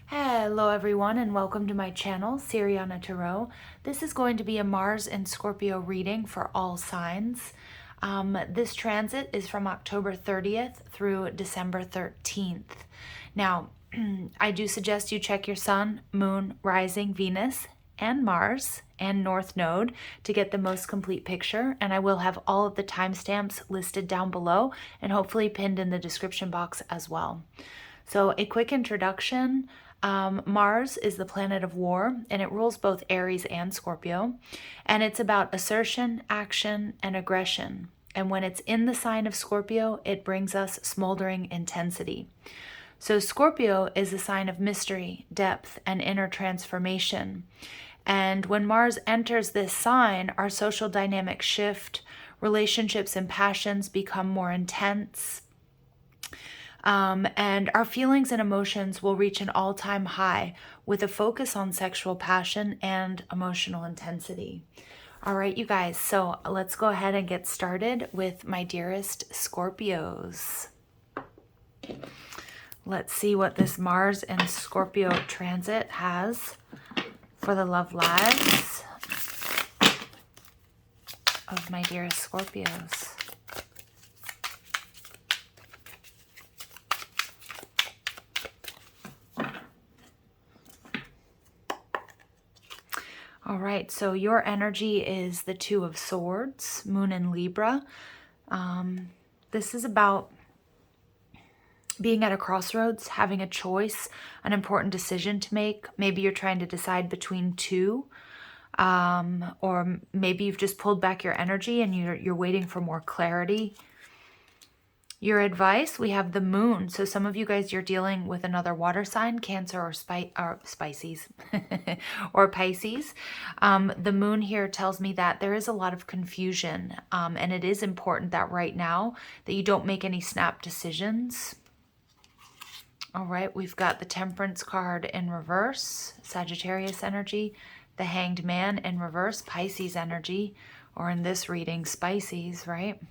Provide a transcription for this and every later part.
Hello everyone and welcome to my channel, Siriana Tarot. This is going to be a Mars and Scorpio reading for all signs. This transit is from October 30th through December 13th. Now, I do suggest you check your Sun, Moon, Rising, Venus, and Mars and North Node to get the most complete picture, and I will have all of the timestamps listed down below and hopefully pinned in the description box as well. So a quick introduction. Mars is the planet of war, and it rules both Aries and Scorpio, and it's about assertion, action, and aggression. And when it's in the sign of Scorpio, it brings us smoldering intensity. So Scorpio is a sign of mystery, depth, and inner transformation. And when Mars enters this sign, our social dynamics shift, relationships and passions become more intense, and our feelings and emotions will reach an all-time high with a focus on sexual passion and emotional intensity. All right, you guys, so let's go ahead and get started with my dearest Scorpios. Let's see what this Mars and Scorpio transit has for the love lives of my dearest Scorpios. All right, so your energy is the Two of Swords, Moon in Libra. This is about being at a crossroads, having a choice, an important decision to make. Maybe you're trying to decide between two, or maybe you've just pulled back your energy and you're waiting for more clarity. Your advice, we have the Moon. So some of you guys, you're dealing with another water sign, Cancer or Pisces, or Pisces. The Moon here tells me that there is a lot of confusion, and it is important that right now that you don't make any snap decisions. All right, we've got the Temperance card in reverse, Sagittarius energy, the Hanged Man in reverse, Pisces energy, or in this reading, Spices, right?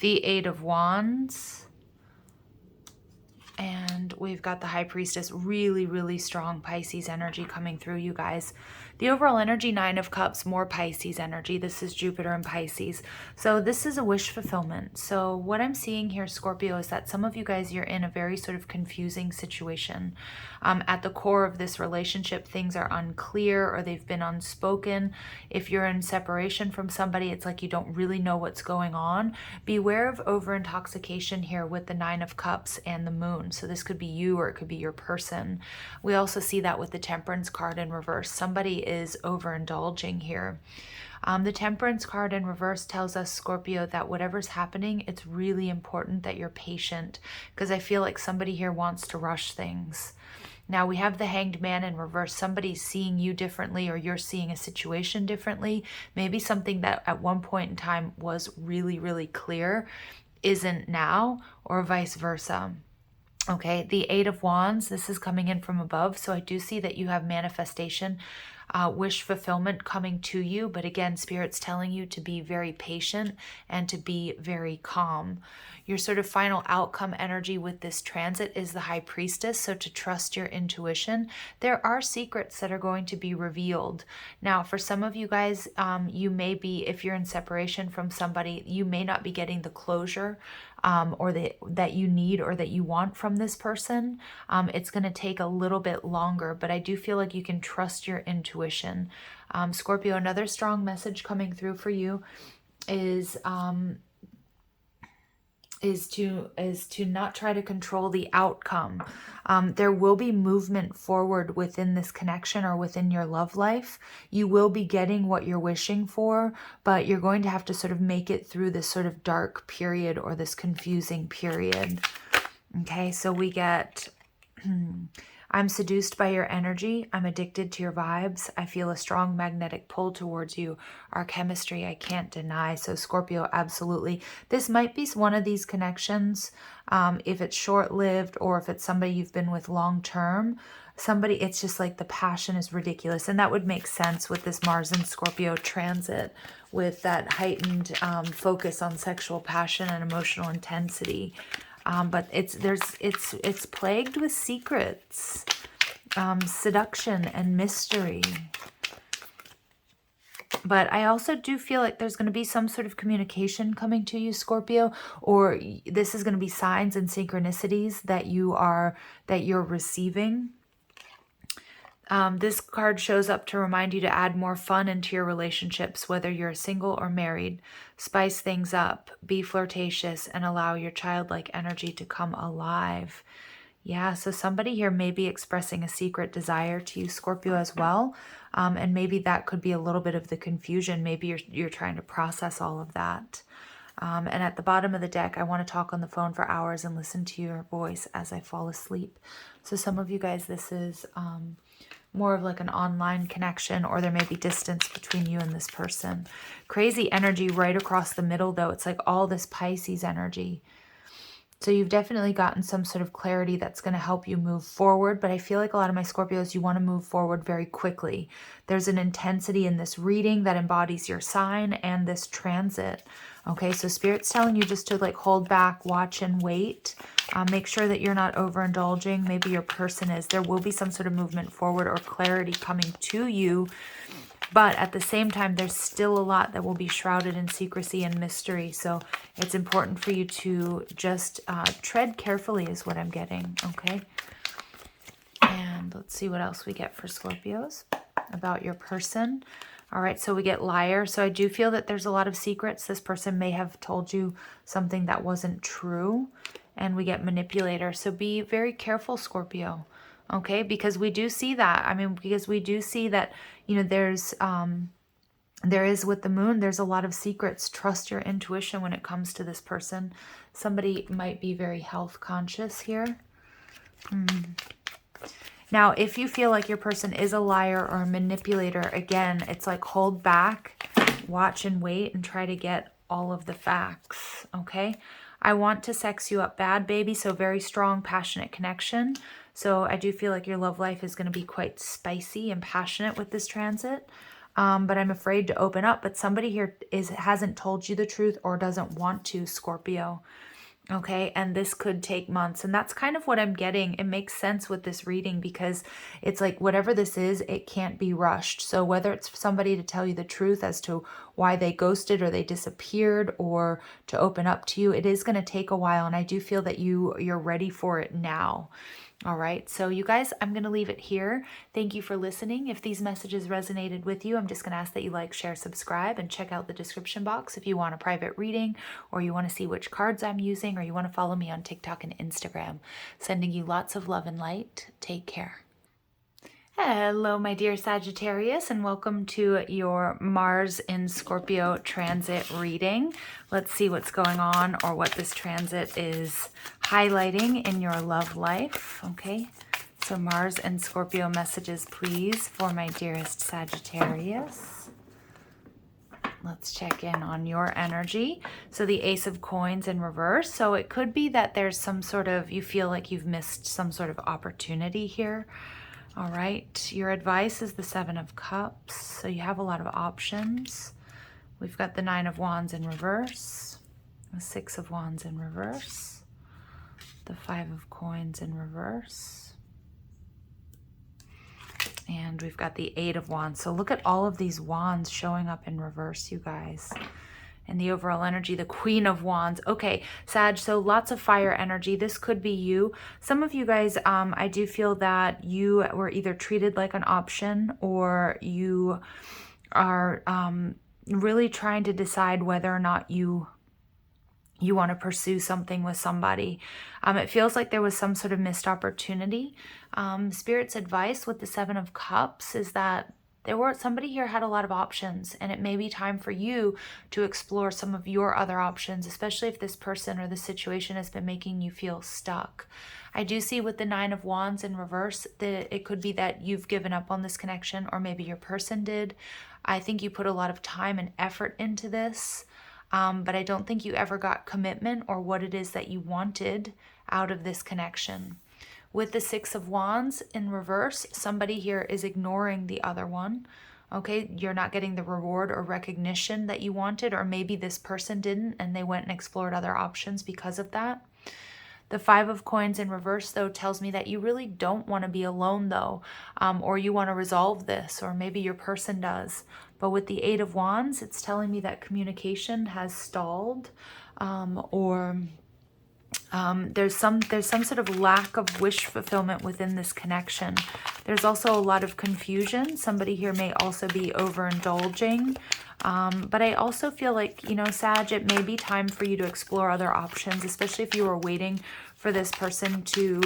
The Eight of Wands, and we've got the High Priestess, really, really strong Pisces energy coming through, you guys. The overall energy, Nine of Cups, more Pisces energy. This is Jupiter and Pisces. So this is a wish fulfillment. So what I'm seeing here, Scorpio, is that some of you guys, you're in a very sort of confusing situation. At the core of this relationship, things are unclear or they've been unspoken. If you're in separation from somebody, it's like you don't really know what's going on. Beware of over-intoxication here with the Nine of Cups and the Moon. So this could be you or it could be your person. We also see that with the Temperance card in reverse. Somebody is overindulging here. The Temperance card in reverse tells us, Scorpio, that whatever's happening, it's really important that you're patient, because I feel like somebody here wants to rush things. Now we have the Hanged Man in reverse. Somebody's seeing you differently, or you're seeing a situation differently. Maybe something that at one point in time was really, really clear isn't now, or vice versa. Okay, the Eight of Wands, this is coming in from above. So I do see that you have manifestation, wish fulfillment coming to you. But again, Spirit's telling you to be very patient and to be very calm. Your sort of final outcome energy with this transit is the High Priestess. So to trust your intuition. There are secrets that are going to be revealed. Now, for some of you guys, you may be, if you're in separation from somebody, you may not be getting the closure or that you need or that you want from this person. It's going to take a little bit longer, but I do feel like you can trust your intuition. Scorpio, another strong message coming through for you is to not try to control the outcome. There will be movement forward within this connection or within your love life. You will be getting what you're wishing for, but you're going to have to sort of make it through this sort of dark period or this confusing period. Okay, so we get I'm seduced by your energy. I'm addicted to your vibes. I feel a strong magnetic pull towards you. Our chemistry, I can't deny. So Scorpio, absolutely. This might be one of these connections, if it's short-lived or if it's somebody you've been with long-term. Somebody, it's just like the passion is ridiculous. And that would make sense with this Mars and Scorpio transit, with that heightened focus on sexual passion and emotional intensity. But it's plagued with secrets, seduction and mystery. But I also do feel like there's going to be some sort of communication coming to you, Scorpio, or this is going to be signs and synchronicities that you're receiving. This card shows up to remind you to add more fun into your relationships, whether you're single or married. Spice things up, be flirtatious, and allow your childlike energy to come alive. Yeah, so somebody here may be expressing a secret desire to you, Scorpio, as well. And maybe that could be a little bit of the confusion. Maybe you're trying to process all of that. And at the bottom of the deck, I want to talk on the phone for hours and listen to your voice as I fall asleep. So some of you guys, this is more of like an online connection, or there may be distance between you and this person. Crazy energy right across the middle, though. It's like all this Pisces energy. So you've definitely gotten some sort of clarity that's going to help you move forward. But I feel like a lot of my Scorpios, you want to move forward very quickly. There's an intensity in this reading that embodies your sign and this transit. Okay, so Spirit's telling you just to like hold back, watch and wait. Make sure that you're not overindulging. Maybe your person is. There will be some sort of movement forward or clarity coming to you. But at the same time, there's still a lot that will be shrouded in secrecy and mystery. So it's important for you to just tread carefully is what I'm getting, okay? And let's see what else we get for Scorpios about your person. All right, so we get liar. So I do feel that there's a lot of secrets. This person may have told you something that wasn't true. And we get manipulator. So be very careful, Scorpio. Okay, because we do see that. I mean, because we do see that, you know, there is with the moon, there's a lot of secrets. Trust your intuition when it comes to this person. Somebody might be very health conscious here. Now, if you feel like your person is a liar or a manipulator, again, it's like hold back, watch and wait, and try to get all of the facts, okay? I want to sex you up bad, baby, so very strong, passionate connection. So I do feel like your love life is going to be quite spicy and passionate with this transit. But I'm afraid to open up. But somebody here hasn't told you the truth or doesn't want to, Scorpio. Okay, and this could take months. And that's kind of what I'm getting. It makes sense with this reading because it's like whatever this is, it can't be rushed. So whether it's somebody to tell you the truth as to why they ghosted or they disappeared or to open up to you, it is going to take a while. And I do feel that you're ready for it now. All right, so you guys, I'm going to leave it here. Thank you for listening. If these messages resonated with you, I'm just going to ask that you like, share, subscribe, and check out the description box if you want a private reading or you want to see which cards I'm using or you want to follow me on TikTok and Instagram. Sending you lots of love and light. Take care. Hello, my dear Sagittarius, and welcome to your Mars in Scorpio transit reading. Let's see what's going on or what this transit is highlighting in your love life. Okay, so Mars and Scorpio messages, please, for my dearest Sagittarius. Let's check in on your energy. So the Ace of Coins in reverse. So it could be that there's some sort of, you feel like you've missed some sort of opportunity here. All right, your advice is the Seven of Cups, so you have a lot of options. We've got the Nine of Wands in reverse, the Six of Wands in reverse, the Five of Coins in reverse, and we've got the Eight of Wands. So look at all of these wands showing up in reverse, you guys. And the overall energy, the Queen of Wands. Okay, Sag, so lots of fire energy. This could be you. Some of you guys, I do feel that you were either treated like an option or you are really trying to decide whether or not you want to pursue something with somebody. It feels like there was some sort of missed opportunity. Spirit's advice with the Seven of Cups is that somebody here had a lot of options, and it may be time for you to explore some of your other options, especially if this person or the situation has been making you feel stuck. I do see with the Nine of Wands in reverse that it could be that you've given up on this connection, or maybe your person did. I think you put a lot of time and effort into this, but I don't think you ever got commitment or what it is that you wanted out of this connection. With the Six of Wands in reverse, somebody here is ignoring the other one. Okay, you're not getting the reward or recognition that you wanted, or maybe this person didn't and they went and explored other options because of that. The Five of Coins in reverse, though, tells me that you really don't want to be alone, though, or you want to resolve this, or maybe your person does. But with the Eight of Wands, it's telling me that communication has stalled, or there's some sort of lack of wish fulfillment within this connection. There's also a lot of confusion. Somebody here may also be overindulging. But I also feel like, you know, Sag, it may be time for you to explore other options, especially if you were waiting for this person to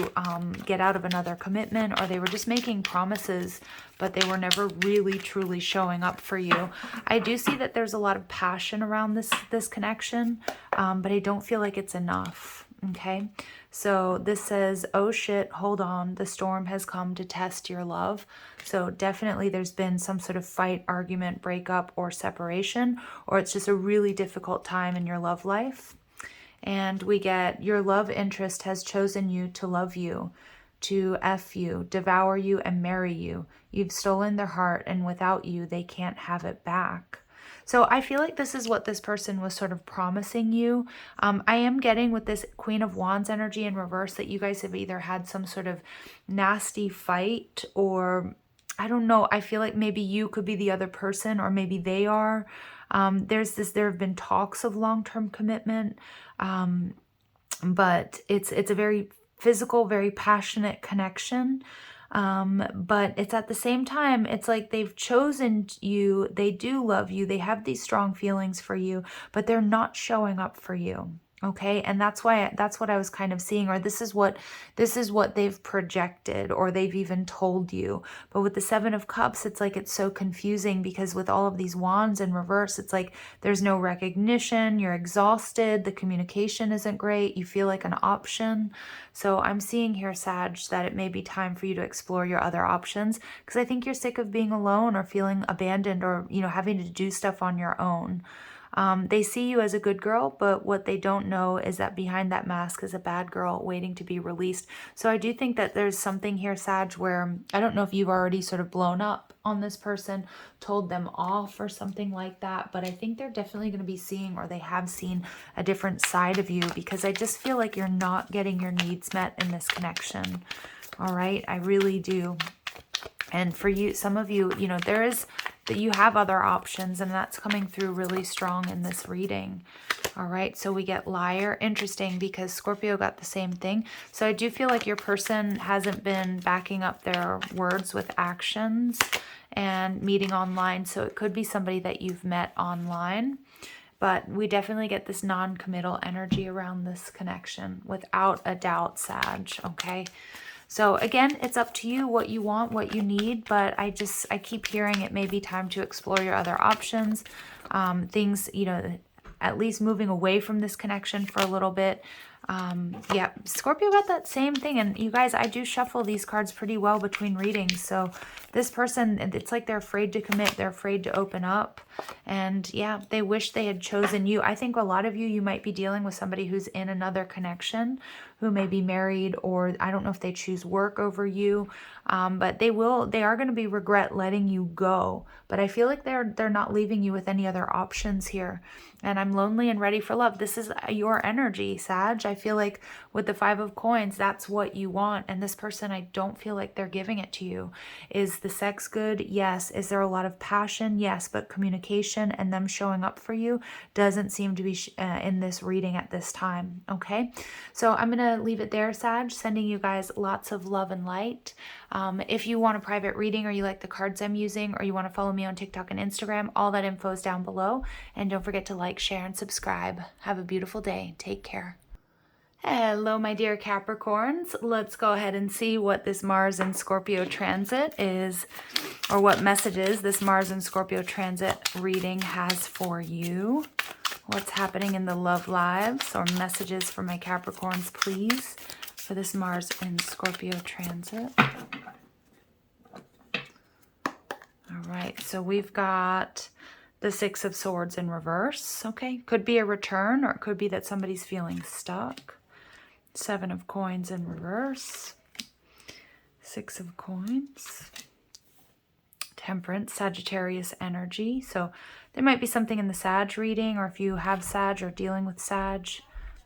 get out of another commitment, or they were just making promises, but they were never really truly showing up for you. I do see that there's a lot of passion around this connection, but I don't feel like it's enough. Okay, so this says, oh shit, hold on, the storm has come to test your love. So definitely there's been some sort of fight, argument, breakup, or separation, or it's just a really difficult time in your love life. And we get, your love interest has chosen you to love you, to F you, devour you, and marry you. You've stolen their heart, and without you, they can't have it back. So I feel like this is what this person was sort of promising you. I am getting with this Queen of Wands energy in reverse that you guys have either had some sort of nasty fight, or I don't know. I feel like maybe you could be the other person, or maybe they are. There have been talks of long-term commitment, but it's a very physical, very passionate connection. But it's at the same time, it's like they've chosen you, they do love you, they have these strong feelings for you, but they're not showing up for you. Okay, and that's what I was kind of seeing, or this is what they've projected, or they've even told you. But with the Seven of Cups, it's like it's so confusing, because with all of these wands in reverse, it's like there's no recognition, you're exhausted, the communication isn't great, you feel like an option. So I'm seeing here, Sag, that it may be time for you to explore your other options, because I think you're sick of being alone, or feeling abandoned, or, you know, having to do stuff on your own. They see you as a good girl, but what they don't know is that behind that mask is a bad girl waiting to be released. So I do think that there's something here, Sag, where I don't know if you've already sort of blown up on this person, told them off or something like that, but I think they're definitely going to be seeing, or they have seen, a different side of you, because I just feel like you're not getting your needs met in this connection. All right, I really do. And for you, some of you, you know, that you have other options, and that's coming through really strong in this reading. All right, so we get liar. Interesting, because Scorpio got the same thing. So I do feel like your person hasn't been backing up their words with actions and meeting online. So it could be somebody that you've met online. But we definitely get this non-committal energy around this connection, without a doubt, Sag, okay? So again, it's up to you what you want, what you need, but I keep hearing it may be time to explore your other options. Things, you know, at least moving away from this connection for a little bit. Yeah, Scorpio got that same thing. And you guys, I do shuffle these cards pretty well between readings. So this person, it's like they're afraid to commit. They're afraid to open up. And yeah, they wish they had chosen you. I think a lot of you might be dealing with somebody who's in another connection, who may be married, or I don't know if they choose work over you. But they are going to be regret letting you go. But I feel like they're not leaving you with any other options here. And I'm lonely and ready for love. This is your energy, Sag. I feel like with the Five of Coins, that's what you want. And this person, I don't feel like they're giving it to you. Is the sex good? Yes. Is there a lot of passion? Yes. But communication and them showing up for you doesn't seem to be in this reading at this time. Okay. So I'm going to leave it there, Sag. Sending you guys lots of love and light. If you want a private reading, or you like the cards I'm using, or you want to follow me on TikTok and Instagram, all that info is down below. And don't forget to like, share, and subscribe. Have a beautiful day. Take care. Hello, my dear Capricorns. Let's go ahead and see what this Mars and Scorpio transit is, or what messages this Mars and Scorpio transit reading has for you. What's happening in the love lives, or messages for my Capricorns, please, for this Mars and Scorpio transit. All right, so we've got the Six of Swords in reverse. Okay, could be a return, or it could be that somebody's feeling stuck. Seven of Coins in reverse. Six of Coins. Temperance, Sagittarius energy. So there might be something in the Sag reading, or if you have Sag or dealing with Sag,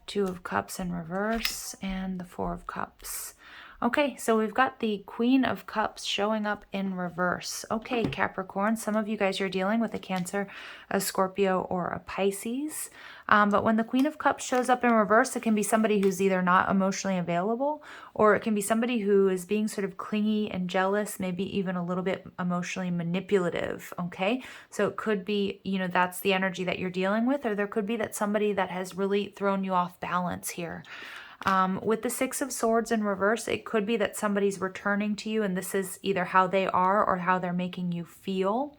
Two of Cups in reverse, and the Four of Cups. Okay, so we've got the Queen of Cups showing up in reverse. Okay, Capricorn, some of you guys are dealing with a Cancer, a Scorpio, or a Pisces. But when the Queen of Cups shows up in reverse, it can be somebody who's either not emotionally available, or it can be somebody who is being sort of clingy and jealous, maybe even a little bit emotionally manipulative, okay? So it could be, you know, that's the energy that you're dealing with, or there could be that somebody that has really thrown you off balance here. With the Six of Swords in reverse, it could be that somebody's returning to you, and this is either how they are or how they're making you feel.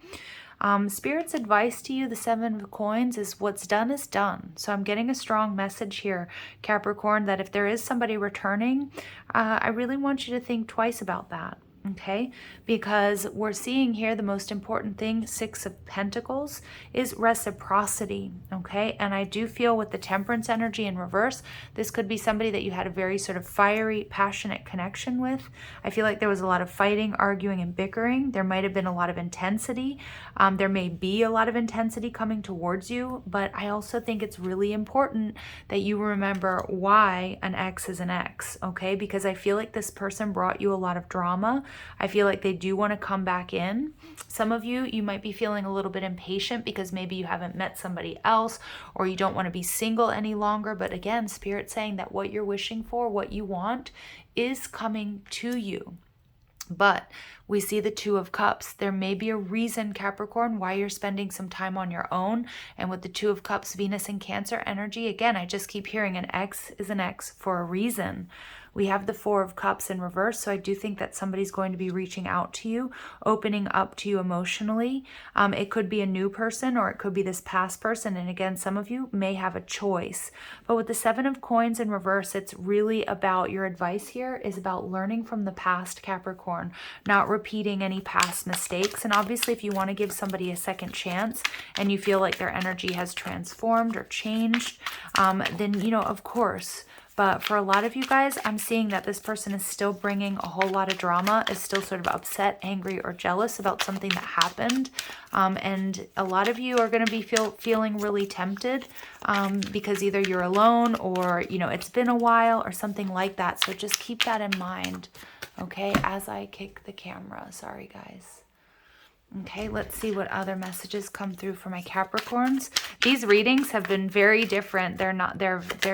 Spirit's advice to you, the Seven of Coins, is what's done is done. So I'm getting a strong message here, Capricorn, that if there is somebody returning, I really want you to think twice about that. Okay, because we're seeing here the most important thing, Six of Pentacles, is reciprocity. Okay, and I do feel with the Temperance energy in reverse, this could be somebody that you had a very sort of fiery, passionate connection with. I feel like there was a lot of fighting, arguing, and bickering. There might have been a lot of intensity. There may be a lot of intensity coming towards you, but I also think it's really important that you remember why an ex is an ex. Okay, because I feel like this person brought you a lot of drama. I feel like they do want to come back in. Some of you, you might be feeling a little bit impatient because maybe you haven't met somebody else, or you don't want to be single any longer. But again, Spirit's saying that what you're wishing for, what you want, is coming to you. But we see the Two of Cups. There may be a reason, Capricorn, why you're spending some time on your own. And with the Two of Cups, Venus and Cancer energy, again, I just keep hearing an ex is an ex for a reason. We have the Four of Cups in reverse, so I do think that somebody's going to be reaching out to you, opening up to you emotionally. It could be a new person, or it could be this past person, and again, some of you may have a choice. But with the Seven of Coins in reverse, it's really about, your advice here is about learning from the past, Capricorn, not repeating any past mistakes. And obviously, if you want to give somebody a second chance and you feel like their energy has transformed or changed, then, you know, of course. But for a lot of you guys, I'm seeing that this person is still bringing a whole lot of drama, is still sort of upset, angry, or jealous about something that happened. And a lot of you are going to be feeling really tempted because either you're alone, or, you know, it's been a while or something like that. So just keep that in mind, okay, as I kick the camera. Sorry, guys. Okay, let's see what other messages come through for my Capricorns. These readings have been very different. They're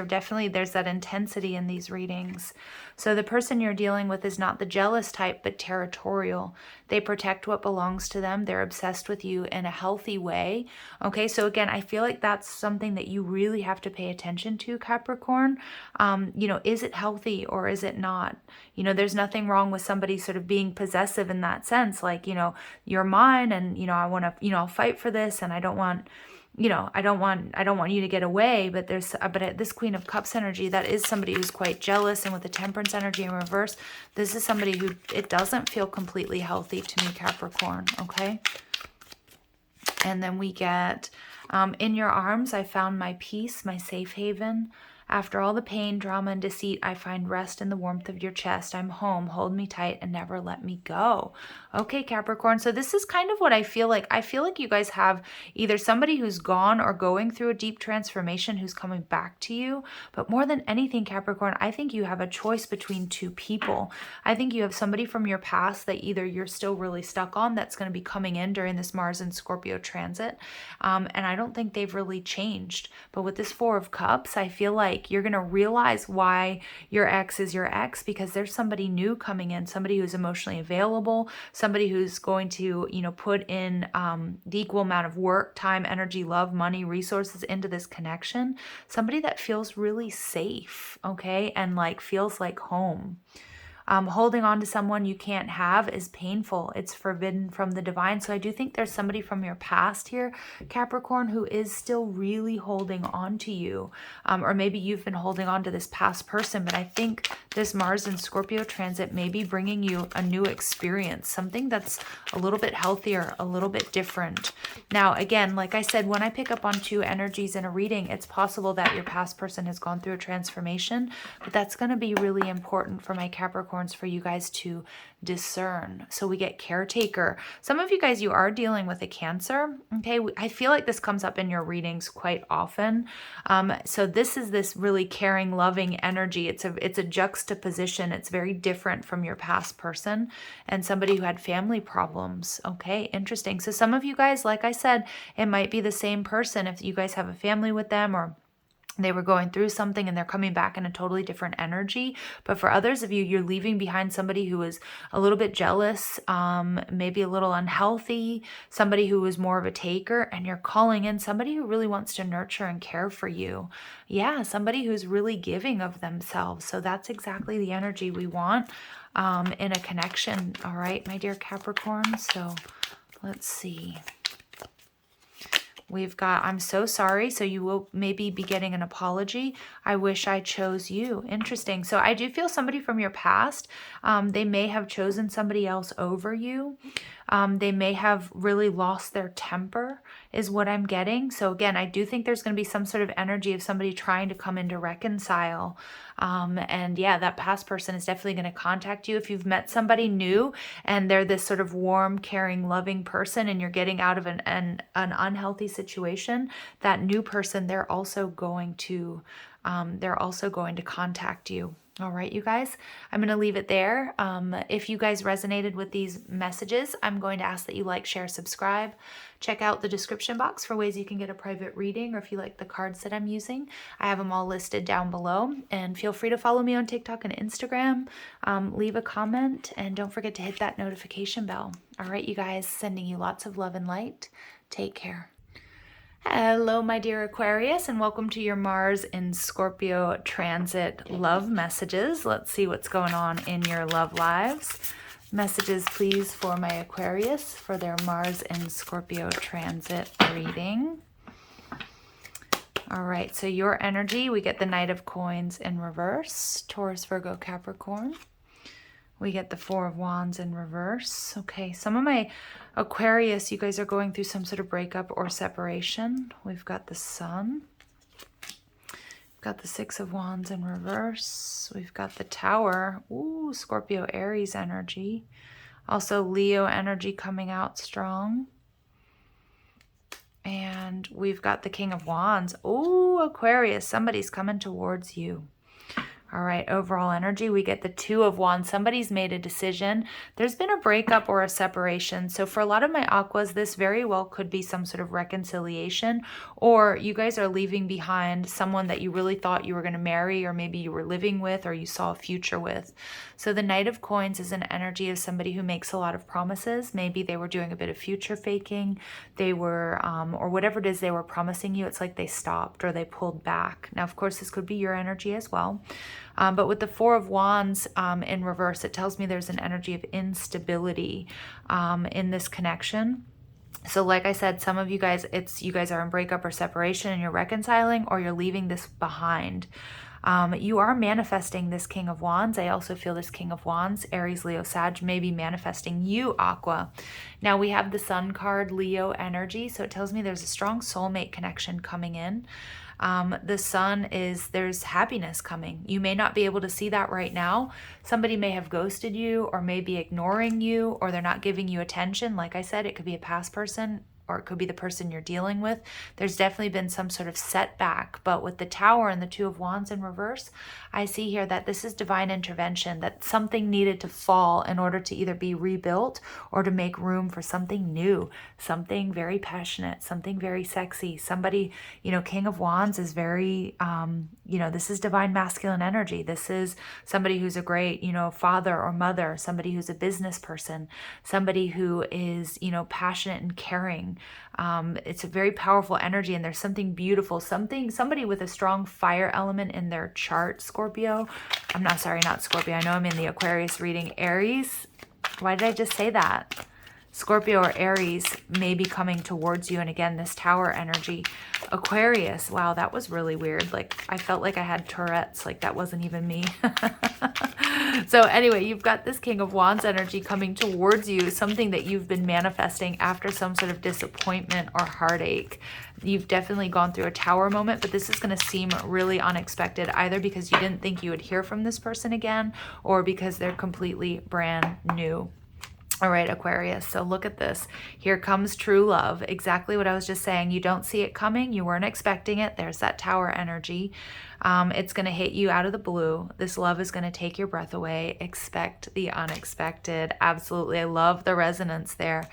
definitely, there's that intensity in these readings. So the person you're dealing with is not the jealous type, but territorial. They protect what belongs to them. They're obsessed with you in a healthy way. Okay, so again, I feel like that's something that you really have to pay attention to, Capricorn. You know, is it healthy or is it not? You know, there's nothing wrong with somebody sort of being possessive in that sense. Like, you know, you're mine, and, you know, I want to, you know, I'll fight for this, and I don't want, you know, I don't want you to get away. But this Queen of Cups energy, that is somebody who's quite jealous. And with the Temperance energy in reverse, this is somebody who, it doesn't feel completely healthy to me, Capricorn. Okay. And then we get, in your arms, I found my peace, my safe haven. After all the pain, drama, and deceit, I find rest in the warmth of your chest. I'm home. Hold me tight and never let me go. Okay, Capricorn. So this is kind of what I feel like. I feel like you guys have either somebody who's gone or going through a deep transformation who's coming back to you. But more than anything, Capricorn, I think you have a choice between two people. I think you have somebody from your past that either you're still really stuck on, that's going to be coming in during this Mars and Scorpio transit. And I don't think they've really changed. But with this Four of Cups, I feel like you're going to realize why your ex is your ex, because there's somebody new coming in, somebody who's emotionally available, somebody who's going to, you know, put in the equal amount of work, time, energy, love, money, resources into this connection. Somebody that feels really safe, okay, and like feels like home. Holding on to someone you can't have is painful. It's forbidden from the divine. So I do think there's somebody from your past here, Capricorn, who is still really holding on to you. Or maybe you've been holding on to this past person. But I think this Mars and Scorpio transit may be bringing you a new experience, something that's a little bit healthier, a little bit different. Now, again, like I said, when I pick up on two energies in a reading, it's possible that your past person has gone through a transformation. But that's going to be really important for my Capricorn Capricorns, for you guys to discern. So we get caretaker. Some of you guys, you are dealing with a Cancer. Okay, I feel like this comes up in your readings quite often. So this is this really caring, loving energy. It's a juxtaposition. It's very different from your past person and somebody who had family problems. Okay, interesting. So some of you guys, like I said, it might be the same person if you guys have a family with them, or they were going through something and they're coming back in a totally different energy. But for others of you, you're leaving behind somebody who was a little bit jealous, maybe a little unhealthy, somebody who was more of a taker, and you're calling in somebody who really wants to nurture and care for you. Yeah, somebody who's really giving of themselves. So that's exactly the energy we want in a connection. All right, my dear Capricorn. So let's see. We've got, I'm so sorry. So you will maybe be getting an apology. I wish I chose you. Interesting. So I do feel somebody from your past, they may have chosen somebody else over you. They may have really lost their temper is what I'm getting. So again, I do think there's going to be some sort of energy of somebody trying to come in to reconcile. And yeah, that past person is definitely going to contact you. If you've met somebody new and they're this sort of warm, caring, loving person, and you're getting out of an unhealthy situation, that new person, they're also going to contact you. All right, you guys, I'm going to leave it there. If you guys resonated with these messages, I'm going to ask that you like, share, subscribe. Check out the description box for ways you can get a private reading, or if you like the cards that I'm using, I have them all listed down below. And feel free to follow me on TikTok and Instagram. Leave a comment, and don't forget to hit that notification bell. All right, you guys, sending you lots of love and light. Take care. Hello, my dear Aquarius, and welcome to your Mars in Scorpio transit love messages. Let's see what's going on in your love lives. Messages, please, for my Aquarius for their Mars in Scorpio transit reading. All right, so your energy, we get the Knight of Coins in reverse, Taurus, Virgo, Capricorn. We get the Four of Wands in reverse. Okay, some of my Aquarius, you guys are going through some sort of breakup or separation. We've got the Sun. We've got the Six of Wands in reverse. We've got the Tower. Ooh, Scorpio, Aries energy. Also Leo energy coming out strong. And we've got the King of Wands. Ooh, Aquarius, somebody's coming towards you. All right, overall energy, we get the Two of Wands. Somebody's made a decision. There's been a breakup or a separation. So for a lot of my Aquas, this very well could be some sort of reconciliation, or you guys are leaving behind someone that you really thought you were going to marry, or maybe you were living with, or you saw a future with. So the Knight of Coins is an energy of somebody who makes a lot of promises. Maybe they were doing a bit of future faking. They were, or whatever it is they were promising you, it's like they stopped or they pulled back. Now, of course, this could be your energy as well. But with the Four of Wands in reverse, it tells me there's an energy of instability in this connection. So like I said, some of you guys, you guys are in breakup or separation and you're reconciling, or you're leaving this behind. You are manifesting this King of Wands. I also feel this King of Wands, Aries, Leo, Sag, may be manifesting you, Aqua. Now we have the Sun card, Leo energy. So it tells me there's a strong soulmate connection coming in. The Sun is, there's happiness coming. You may not be able to see that right now. Somebody may have ghosted you, or may be ignoring you, or they're not giving you attention. Like I said, it could be a past person, or it could be the person you're dealing with. There's definitely been some sort of setback. But with the Tower and the Two of Wands in reverse, I see here that this is divine intervention, that something needed to fall in order to either be rebuilt or to make room for something new, something very passionate, something very sexy. Somebody, you know, King of Wands is very, you know, this is divine masculine energy. This is somebody who's a great, you know, father or mother, somebody who's a business person, somebody who is, you know, passionate and caring. It's a very powerful energy, and there's something beautiful, somebody with a strong fire element in their chart, Scorpio. I'm not Scorpio. I know I'm in the Aquarius reading. Aries. Why did I just say that? Scorpio or Aries may be coming towards you. And again, this Tower energy. Aquarius, wow, that was really weird. Like, I felt like I had Tourette's, like that wasn't even me. So anyway, you've got this King of Wands energy coming towards you, something that you've been manifesting after some sort of disappointment or heartache. You've definitely gone through a Tower moment, but this is going to seem really unexpected, either because you didn't think you would hear from this person again, or because they're completely brand new. All right, Aquarius, so look at this. Here comes true love. Exactly what I was just saying. You don't see it coming. You weren't expecting it. There's that Tower energy. It's going to hit you out of the blue. This love is going to take your breath away. Expect the unexpected. Absolutely. I love the resonance there.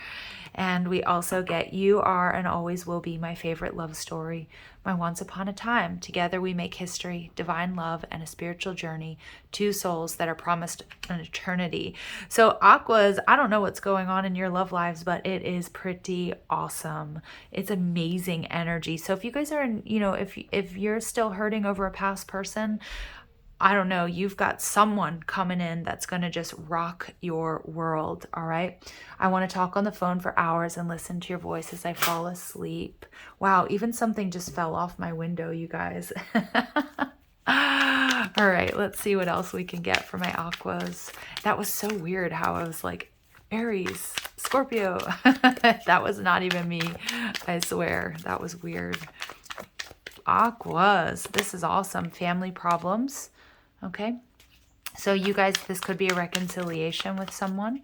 And we also get you are and always will be my favorite love story. My once upon a time. Together we make history, divine love, and a spiritual journey. Two souls that are promised an eternity. So Aquas, I don't know what's going on in your love lives, but it is pretty awesome. It's amazing energy. So if you guys are in, if you're still hurting over a past person, I don't know, you've got someone coming in that's going to just rock your world, all right? I want to talk on the phone for hours and listen to your voice as I fall asleep. Wow, even something just fell off my window, you guys. All right, let's see what else we can get for my Aquas. That was so weird how I was like, Aries, Scorpio. That was not even me, I swear. That was weird. Aquas, this is awesome. Family problems. Okay, so you guys, this could be a reconciliation with someone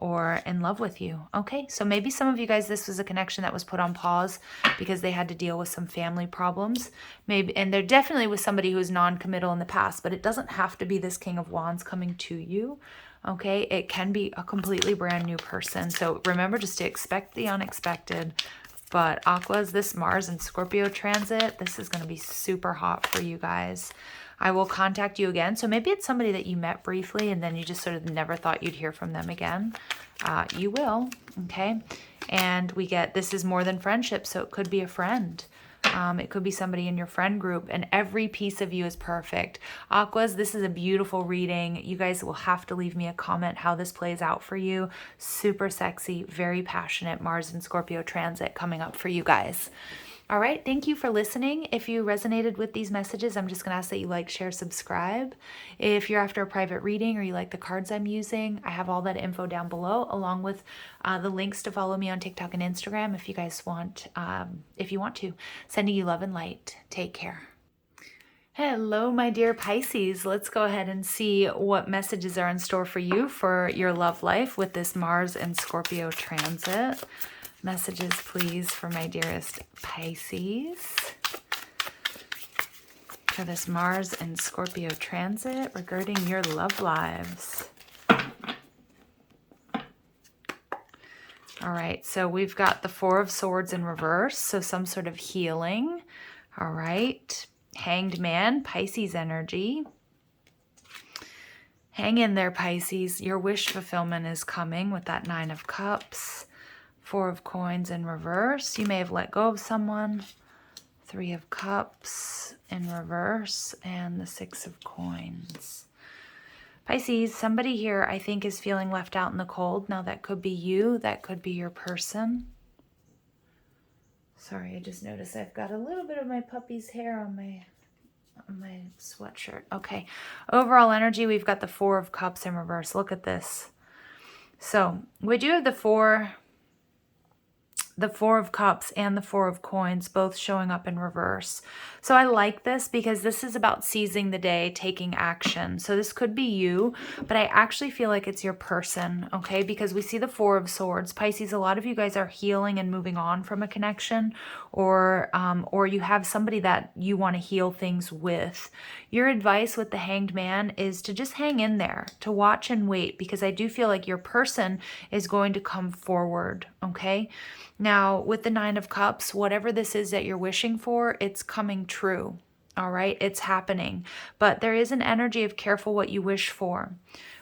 or in love with you. Okay, so maybe some of you guys, this was a connection that was put on pause because they had to deal with some family problems. Maybe, and there definitely was somebody who was non-committal in the past, but it doesn't have to be this King of Wands coming to you. Okay, it can be a completely brand new person. So remember just to expect the unexpected. But Aquas, this Mars and Scorpio transit, this is going to be super hot for you guys. I will contact you again. So maybe it's somebody that you met briefly and then you just sort of never thought you'd hear from them again. You will, okay? And we get, this is more than friendship, so it could be a friend. It could be somebody in your friend group, and every piece of you is perfect. Aquas, this is a beautiful reading. You guys will have to leave me a comment how this plays out for you. Super sexy, very passionate Mars and Scorpio transit coming up for you guys. All right, thank you for listening. If you resonated with these messages, I'm just going to ask that you like, share, subscribe. If you're after a private reading or you like the cards I'm using, I have all that info down below, along with the links to follow me on TikTok and Instagram if you guys want, if you want to. Sending you love and light. Take care. Hello, my dear Pisces. Let's go ahead and see what messages are in store for you for your love life with this Mars and Scorpio transit. Messages, please, for my dearest Pisces. For this Mars and Scorpio transit regarding your love lives. All right, so we've got the Four of Swords in reverse, so some sort of healing. All right, Hanged Man, Pisces energy. Hang in there, Pisces. Your wish fulfillment is coming with that Nine of Cups. Four of Coins in reverse. You may have let go of someone. Three of Cups in reverse. And the Six of Coins. Pisces, somebody here I think is feeling left out in the cold. Now that could be you. That could be your person. Sorry, I just noticed I've got a little bit of my puppy's hair on my sweatshirt. Okay. Overall energy, we've got the Four of Cups in reverse. Look at this. So we do have the Four of Cups and the Four of Coins both showing up in reverse. So I like this because this is about seizing the day, taking action. So this could be you, but I actually feel like it's your person, okay? Because we see the Four of Swords. Pisces, a lot of you guys are healing and moving on from a connection, or you have somebody that you want to heal things with. Your advice with the Hanged Man is to just hang in there, to watch and wait, because I do feel like your person is going to come forward, okay? Now, with the Nine of Cups, whatever this is that you're wishing for, it's coming true, all right? It's happening. But there is an energy of careful what you wish for.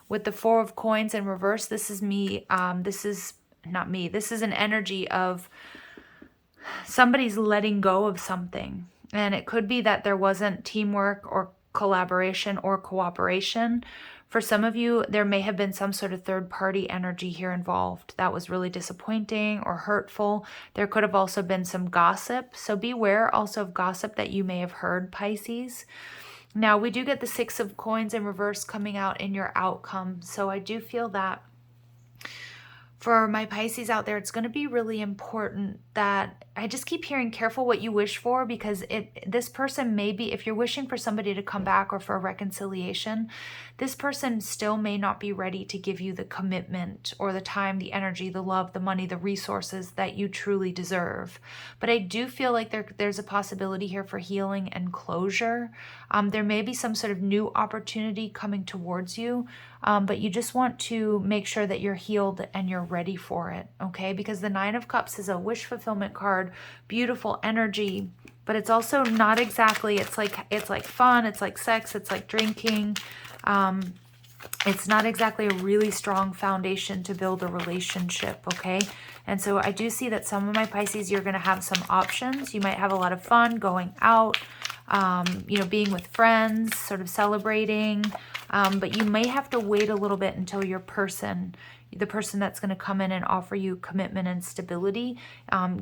With the Four of Coins in reverse, this is me. This is not me. This is an energy of somebody's letting go of something. And it could be that there wasn't teamwork or collaboration or cooperation, For some of you, there may have been some sort of third-party energy here involved that was really disappointing or hurtful. There could have also been some gossip. So beware also of gossip that you may have heard, Pisces. Now, we do get the Six of Coins in reverse coming out in your outcome. So I do feel that for my Pisces out there, it's going to be really important that I just keep hearing careful what you wish for, because this person may be, if you're wishing for somebody to come back or for a reconciliation, this person still may not be ready to give you the commitment or the time, the energy, the love, the money, the resources that you truly deserve. But I do feel like there's a possibility here for healing and closure. There may be some sort of new opportunity coming towards you, but you just want to make sure that you're healed and you're ready for it, okay? Because the Nine of Cups is a wish fulfillment card, beautiful energy, but it's also not exactly, it's like fun, it's like sex, it's like drinking. It's not exactly a really strong foundation to build a relationship, okay? And so I do see that some of my Pisces, you're going to have some options. You might have a lot of fun going out, you know, being with friends, sort of celebrating, but you may have to wait a little bit until your person, the person that's going to come in and offer you commitment and stability,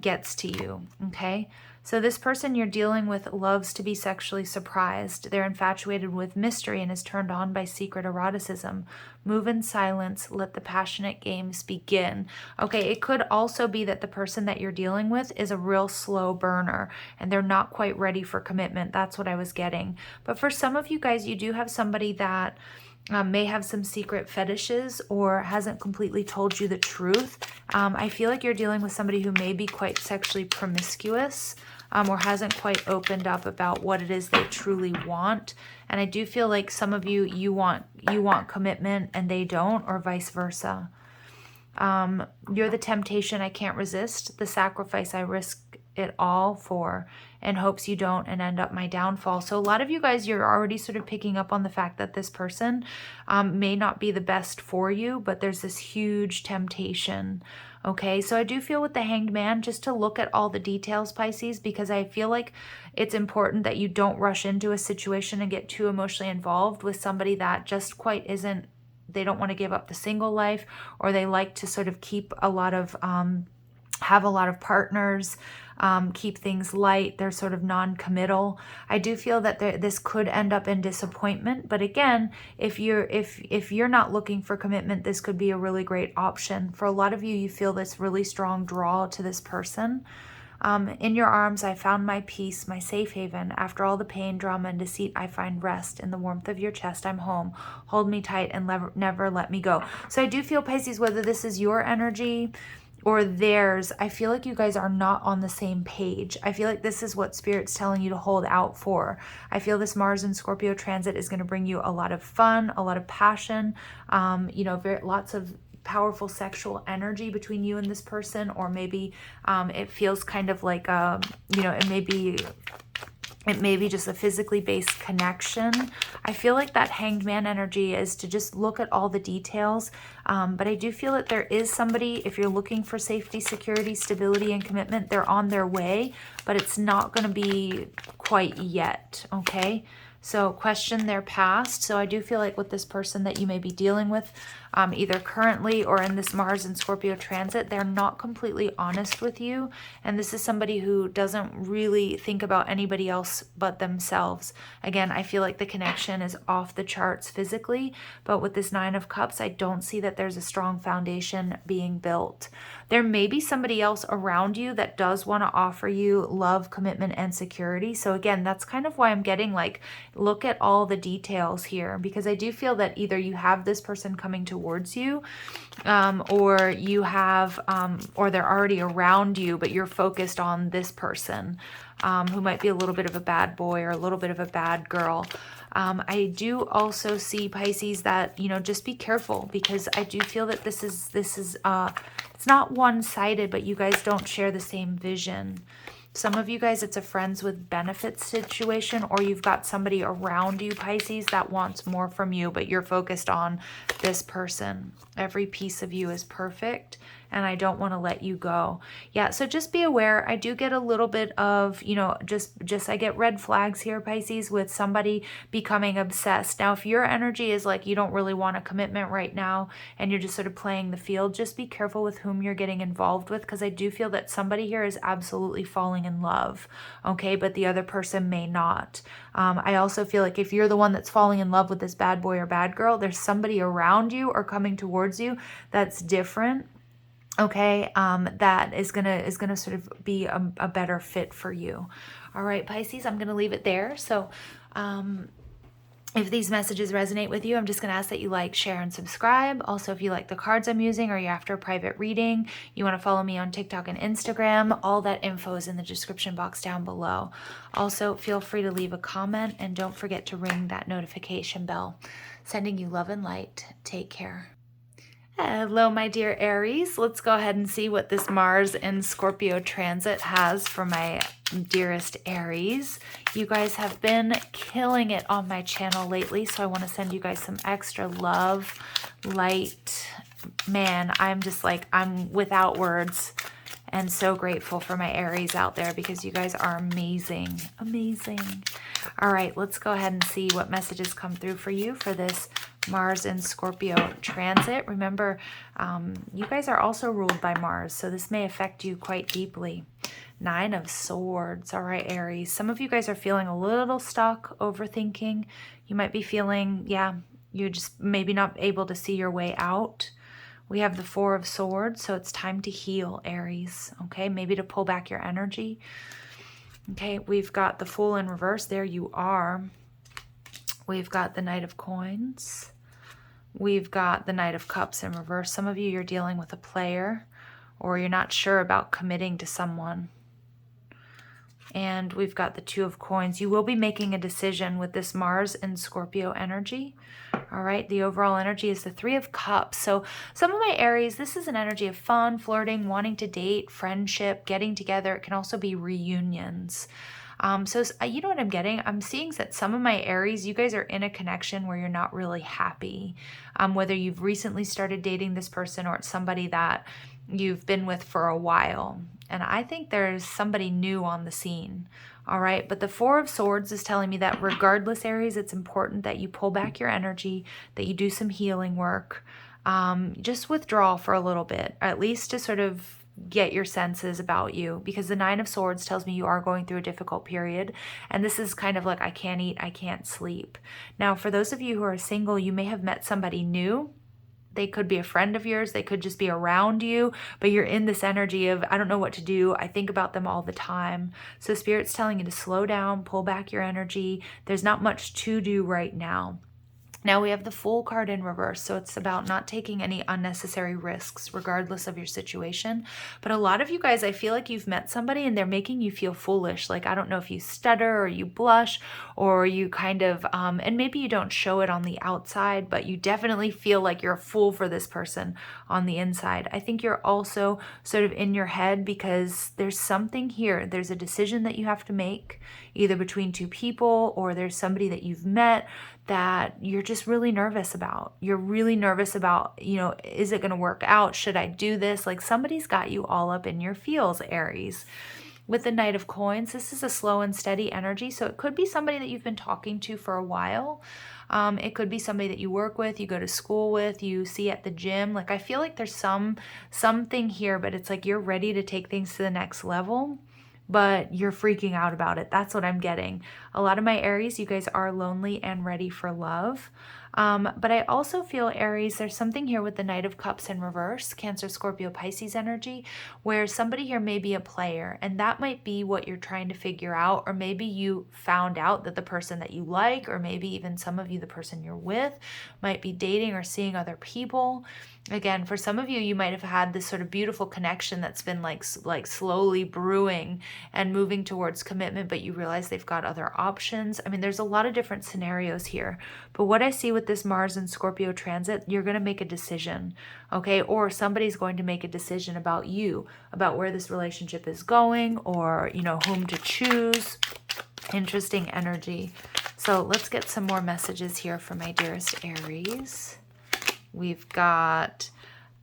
gets to you, okay? So this person you're dealing with loves to be sexually surprised. They're infatuated with mystery and is turned on by secret eroticism. Move in silence. Let the passionate games begin. Okay, it could also be that the person that you're dealing with is a real slow burner and they're not quite ready for commitment. That's what I was getting. But for some of you guys, you do have somebody that may have some secret fetishes or hasn't completely told you the truth. I feel like you're dealing with somebody who may be quite sexually promiscuous, or hasn't quite opened up about what it is they truly want. And I do feel like some of you, you want commitment and they don't, or vice versa. You're the temptation I can't resist, the sacrifice I risk it all for, in hopes you don't and end up my downfall. So a lot of you guys, you're already sort of picking up on the fact that this person may not be the best for you, but there's this huge temptation. Okay, so I do feel with the Hanged Man, just to look at all the details, Pisces, because I feel like it's important that you don't rush into a situation and get too emotionally involved with somebody that just quite isn't, they don't want to give up the single life, or they like to sort of keep a lot of, have a lot of partners, keep things light. They're sort of non-committal. I do feel that this could end up in disappointment. But again, if you're not looking for commitment, this could be a really great option. For a lot of you, you feel this really strong draw to this person. In your arms, I found my peace, my safe haven. After all the pain, drama, and deceit, I find rest. In the warmth of your chest, I'm home. Hold me tight and never let me go. So I do feel, Pisces, whether this is your energy or theirs, I feel like you guys are not on the same page. I feel like this is what Spirit's telling you to hold out for. I feel this Mars and Scorpio transit is going to bring you a lot of fun, a lot of passion, you know, lots of powerful sexual energy between you and this person, or maybe it feels kind of like, you know, it may be just a physically based connection. I feel like that Hanged Man energy is to just look at all the details. But I do feel that there is somebody, if you're looking for safety, security, stability, and commitment, they're on their way, but it's not going to be quite yet, okay? So question their past. So I do feel like with this person that you may be dealing with, either currently or in this Mars and Scorpio transit, they're not completely honest with you. And this is somebody who doesn't really think about anybody else but themselves. Again, I feel like the connection is off the charts physically, but with this Nine of Cups, I don't see that there's a strong foundation being built. There may be somebody else around you that does want to offer you love, commitment, and security. So again, that's kind of why I'm getting like, look at all the details here, because I do feel that either you have this person coming towards you, or you have, or they're already around you, but you're focused on this person, who might be a little bit of a bad boy or a little bit of a bad girl. I do also see, Pisces, that, you know, just be careful, because I do feel that this is it's not one-sided, but you guys don't share the same vision. Some of you guys, it's a friends with benefits situation, or you've got somebody around you, Pisces, that wants more from you, but you're focused on this person. Every piece of you is perfect, and I don't want to let you go. Yeah, so just be aware. I do get a little bit of, you know, just I get red flags here, Pisces, with somebody becoming obsessed. Now, if your energy is like you don't really want a commitment right now and you're just sort of playing the field, just be careful with whom you're getting involved with, because I do feel that somebody here is absolutely falling in love, okay, but the other person may not. I also feel like if you're the one that's falling in love with this bad boy or bad girl, there's somebody around you or coming towards you that's different, okay, that is gonna sort of be a better fit for you. All right, Pisces, I'm gonna leave it there. So if these messages resonate with you, I'm just going to ask that you like, share, and subscribe. Also, if you like the cards I'm using or you're after a private reading, you want to follow me on TikTok and Instagram, all that info is in the description box down below. Also, feel free to leave a comment and don't forget to ring that notification bell. Sending you love and light. Take care. Hello, my dear Aries. Let's go ahead and see what this Mars in Scorpio transit has for my dearest Aries. You guys have been killing it on my channel lately, so I want to send you guys some extra love, light. Man, I'm just like, I'm without words and so grateful for my Aries out there because you guys are amazing, amazing. All right, let's go ahead and see what messages come through for you for this Mars in Scorpio transit. Remember, you guys are also ruled by Mars, so this may affect you quite deeply. 9 of Swords. All right, Aries. Some of you guys are feeling a little stuck, overthinking. You might be feeling, yeah, you're just maybe not able to see your way out. We have the 4 of Swords, so it's time to heal, Aries. Okay, maybe to pull back your energy. Okay, we've got the Fool in reverse. There you are. We've got the Knight of Coins. We've got the Knight of Cups in reverse. Some of you, you're dealing with a player or you're not sure about committing to someone. And we've got the 2 of Coins. You will be making a decision with this Mars and Scorpio energy. All right, the overall energy is the 3 of Cups. So some of my Aries, this is an energy of fun, flirting, wanting to date, friendship, getting together. It can also be reunions. So you know what I'm getting? I'm seeing that some of my Aries, you guys are in a connection where you're not really happy. Whether you've recently started dating this person or it's somebody that you've been with for a while. And I think there's somebody new on the scene. All right. But the 4 of Swords is telling me that regardless, Aries, it's important that you pull back your energy, that you do some healing work. Just withdraw for a little bit, at least to sort of get your senses about you, because the 9 of Swords tells me you are going through a difficult period. And this is kind of like, I can't eat, I can't sleep. Now, for those of you who are single, you may have met somebody new. They could be a friend of yours. They could just be around you, but you're in this energy of, I don't know what to do. I think about them all the time. So Spirit's telling you to slow down, pull back your energy. There's not much to do right now. Now we have the Fool card in reverse, so it's about not taking any unnecessary risks regardless of your situation. But a lot of you guys, I feel like you've met somebody and they're making you feel foolish. Like, I don't know if you stutter or you blush or you kind of, and maybe you don't show it on the outside, but you definitely feel like you're a fool for this person on the inside. I think you're also sort of in your head because there's something here. There's a decision that you have to make either between 2 people or there's somebody that you've met that you're just really nervous about. You're really nervous about, you know, is it going to work out? Should I do this? Like somebody's got you all up in your feels, Aries. With the Knight of Coins, this is a slow and steady energy. So it could be somebody that you've been talking to for a while. It could be somebody that you work with, you go to school with, you see at the gym. Like I feel like there's something here, but it's like you're ready to take things to the next level, but you're freaking out about it. That's what I'm getting. A lot of my Aries, you guys are lonely and ready for love. But I also feel, Aries, there's something here with the Knight of Cups in reverse, Cancer, Scorpio, Pisces energy, where somebody here may be a player, and that might be what you're trying to figure out, or maybe you found out that the person that you like, or maybe even some of you, the person you're with, might be dating or seeing other people. Again, for some of you, you might have had this sort of beautiful connection that's been like slowly brewing and moving towards commitment, but you realize they've got other options. I mean, there's a lot of different scenarios here. But what I see with with this Mars and Scorpio transit, you're going to make a decision, okay? Or somebody's going to make a decision about you, about where this relationship is going, or, you know, whom to choose. Interesting energy. So let's get some more messages here for my dearest Aries. We've got,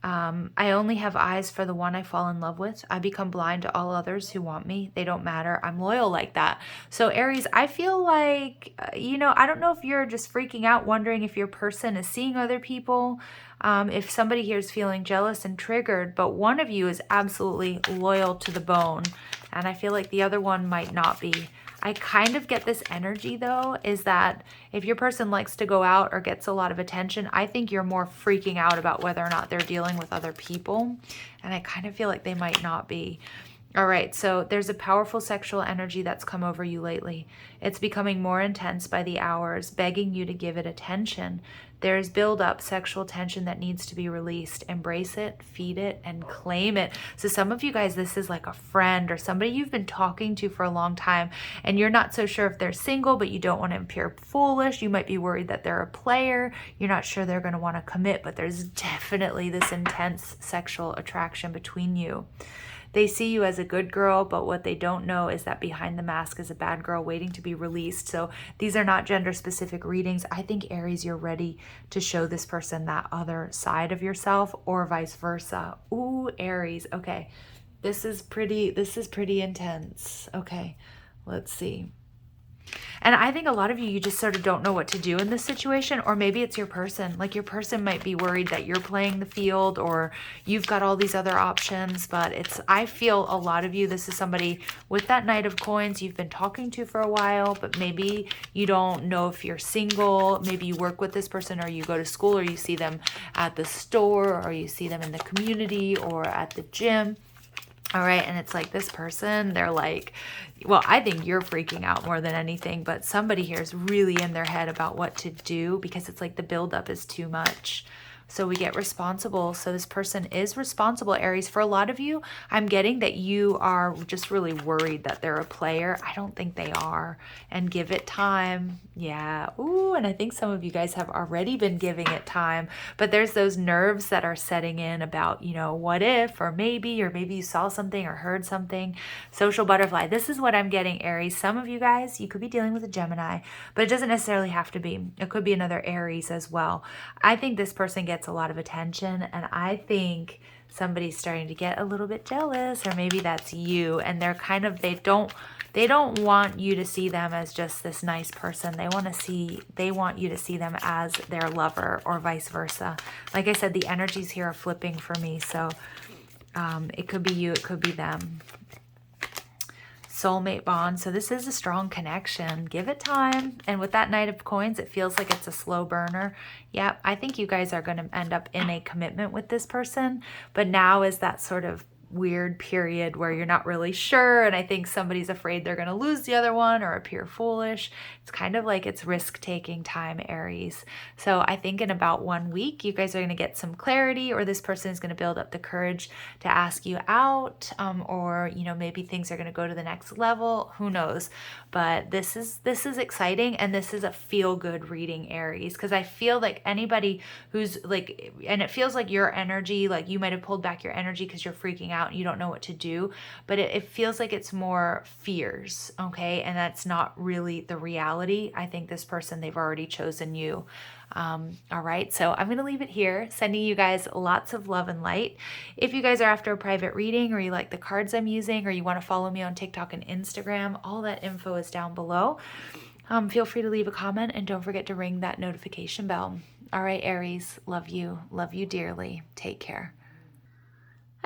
I only have eyes for the one I fall in love with. I become blind to all others who want me. They don't matter. I'm loyal like that. So Aries, I feel like, you know, I don't know if you're just freaking out, wondering if your person is seeing other people, if somebody here is feeling jealous and triggered, but one of you is absolutely loyal to the bone. And I feel like the other one might not be. I kind of get this energy, though, is that if your person likes to go out or gets a lot of attention, I think you're more freaking out about whether or not they're dealing with other people. And I kind of feel like they might not be. All right, so there's a powerful sexual energy that's come over you lately. It's becoming more intense by the hours, begging you to give it attention. There's build-up sexual tension that needs to be released. Embrace it, feed it, and claim it. So some of you guys, this is like a friend or somebody you've been talking to for a long time, and you're not so sure if they're single, but you don't want to appear foolish. You might be worried that they're a player. You're not sure they're going to want to commit, but there's definitely this intense sexual attraction between you. They see you as a good girl, but what they don't know is that behind the mask is a bad girl waiting to be released. So these are not gender-specific readings. I think, Aries, you're ready to show this person that other side of yourself, or vice versa. Ooh, Aries. Okay, this is pretty intense. Okay, let's see. And I think a lot of you just sort of don't know what to do in this situation, or maybe it's your person. Like, your person might be worried that you're playing the field, or you've got all these other options, but I feel a lot of you, this is somebody with that Knight of Coins you've been talking to for a while, but maybe you don't know if you're single. Maybe you work with this person, or you go to school, or you see them at the store, or you see them in the community or at the gym. All right, and it's like this person, they're like, well, I think you're freaking out more than anything, but somebody here is really in their head about what to do, because it's like the buildup is too much. So we get responsible. So this person is responsible, Aries. For a lot of you, I'm getting that you are just really worried that they're a player. I don't think they are. And give it time. Yeah. Ooh, and I think some of you guys have already been giving it time. But there's those nerves that are setting in about, you know, what if, or maybe you saw something or heard something. Social butterfly. This is what I'm getting, Aries. Some of you guys, you could be dealing with a Gemini, but it doesn't necessarily have to be. It could be another Aries as well. I think this person gets a lot of attention, and I think somebody's starting to get a little bit jealous, or maybe that's you, and they're kind of, they don't want you to see them as just this nice person. They want you to see them as their lover, or vice versa. Like I said, the energies here are flipping for me, so it could be you, it could be them. Soulmate bond. So this is a strong connection. Give it time. And with that Knight of Coins, it feels like it's a slow burner. Yeah, I think you guys are going to end up in a commitment with this person. But now is that sort of weird period where you're not really sure, and I think somebody's afraid they're going to lose the other one or appear foolish. It's kind of like it's risk-taking time, Aries. So I think in about 1 week, you guys are going to get some clarity, or this person is going to build up the courage to ask you out, or, you know, maybe things are going to go to the next level. Who knows? But this is exciting, and this is a feel-good reading, Aries, because I feel like anybody who's like, and it feels like your energy, like you might have pulled back your energy because you're freaking out and you don't know what to do, but it feels like it's more fears, okay? And that's not really the reality. I think this person, they've already chosen you. All right, so I'm going to leave it here, sending you guys lots of love and light. If you guys are after a private reading, or you like the cards I'm using, or you want to follow me on TikTok and Instagram, all that info is down below. Feel free to leave a comment, and don't forget to ring that notification bell. All right, Aries, love you dearly. Take care.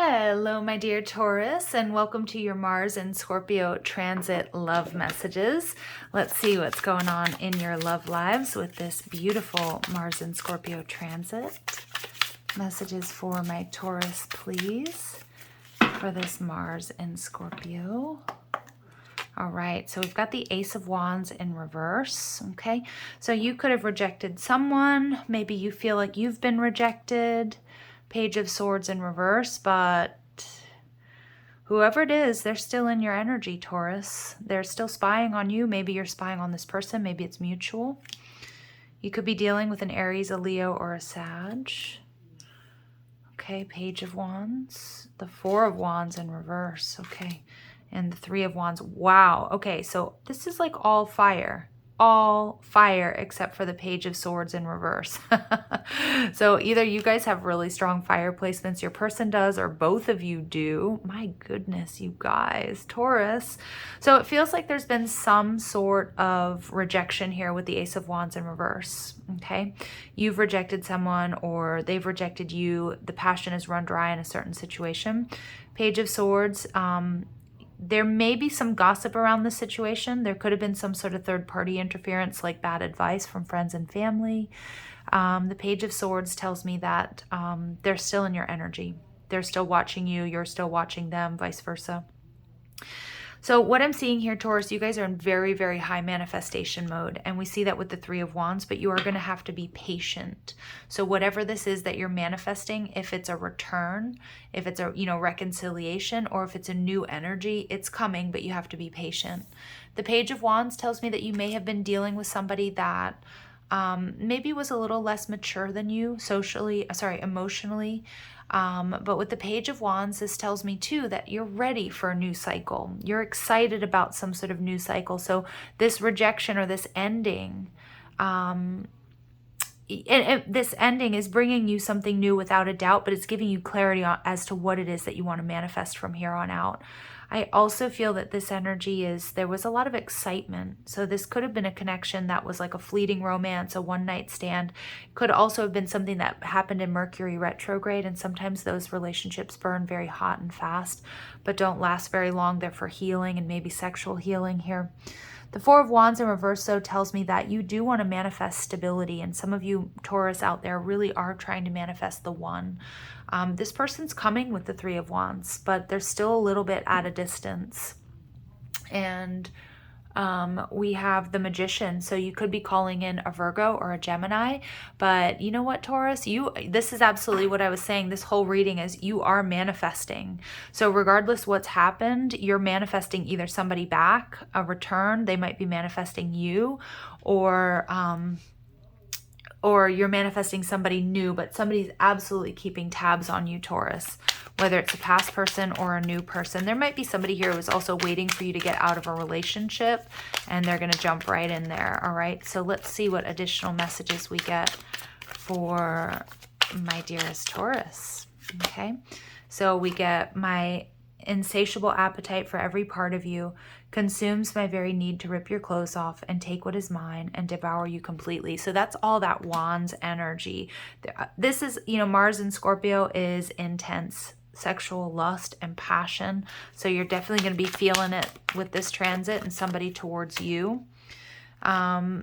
Hello, my dear Taurus, and welcome to your Mars and Scorpio transit love messages. Let's see what's going on in your love lives with this beautiful Mars and Scorpio transit. Messages for my Taurus, please, for this Mars and Scorpio. All right, so we've got the Ace of Wands in reverse, okay? So you could have rejected someone. Maybe you feel like you've been rejected. Page of Swords in reverse, but whoever it is, they're still in your energy, Taurus. They're still spying on you. Maybe you're spying on this person. Maybe it's mutual. You could be dealing with an Aries, a Leo, or a Sag. Okay, Page of Wands. The Four of Wands in reverse. Okay, and the Three of Wands. Wow. Okay, so this is like all fire. All fire except for the Page of Swords in reverse. So either you guys have really strong fire placements, your person does, or both of you do. My goodness, you guys. Taurus. So it feels like there's been some sort of rejection here with the Ace of Wands in reverse. Okay, you've rejected someone or they've rejected you. The passion has run dry in a certain situation. Page of Swords. There may be some gossip around the situation. There could have been some sort of third-party interference, like bad advice from friends and family. The Page of Swords tells me that they're still in your energy. They're still watching you. You're still watching them, vice versa. So what I'm seeing here, Taurus, you guys are in very, very high manifestation mode. And we see that with the Three of Wands, but you are going to have to be patient. So whatever this is that you're manifesting, if it's a return, if it's a, reconciliation, or if it's a new energy, it's coming, but you have to be patient. The Page of Wands tells me that you may have been dealing with somebody that maybe was a little less mature than you emotionally. But with the Page of Wands, this tells me too that you're ready for a new cycle. You're excited about some sort of new cycle. So this rejection or this ending, this ending is bringing you something new without a doubt, but it's giving you clarity as to what it is that you want to manifest from here on out. I also feel that this energy there was a lot of excitement. So this could have been a connection that was like a fleeting romance, a one-night stand. Could also have been something that happened in Mercury retrograde, and sometimes those relationships burn very hot and fast, but don't last very long. They're for healing and maybe sexual healing here. The Four of Wands in reverse, though, tells me that you do want to manifest stability. And some of you Taurus out there really are trying to manifest the one. This person's coming with the Three of Wands, but they're still a little bit at a distance. And we have the Magician. So you could be calling in a Virgo or a Gemini. But you know what, Taurus? This is absolutely what I was saying. This whole reading is you are manifesting. So regardless what's happened, you're manifesting either somebody back, a return. They might be manifesting you, or you're manifesting somebody new, but somebody's absolutely keeping tabs on you, Taurus, whether it's a past person or a new person. There might be somebody here who's also waiting for you to get out of a relationship, and they're going to jump right in there. All right, so let's see what additional messages we get for my dearest Taurus. Okay, so we get my insatiable appetite for every part of you consumes my very need to rip your clothes off and take what is mine and devour you completely. So that's all that Wands energy. This is, Mars in Scorpio is intense sexual lust and passion. So you're definitely going to be feeling it with this transit and somebody towards you.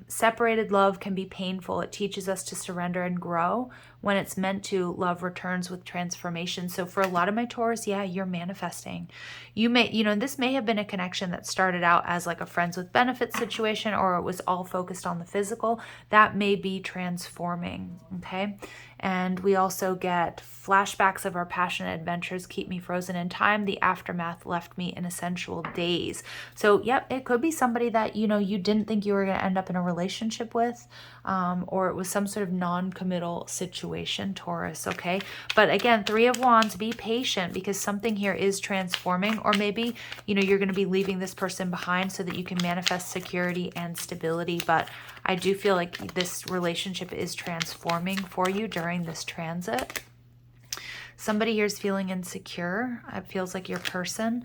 Separated love can be painful. It teaches us to surrender and grow. When it's meant to, love returns with transformation. So for a lot of my Taurus, yeah, you're manifesting. You may, this may have been a connection that started out as like a friends with benefits situation, or it was all focused on the physical. That may be transforming, okay? And we also get flashbacks of our passionate adventures keep me frozen in time. The aftermath left me in a sensual daze. So, yep, it could be somebody that, you didn't think you were going to end up in a relationship with, or it was some sort of non-committal situation, Taurus, okay? But again, Three of Wands, be patient because something here is transforming, or maybe, you're going to be leaving this person behind so that you can manifest security and stability. But I do feel like this relationship is transforming for you during this transit. Somebody here is feeling insecure. It feels like your person.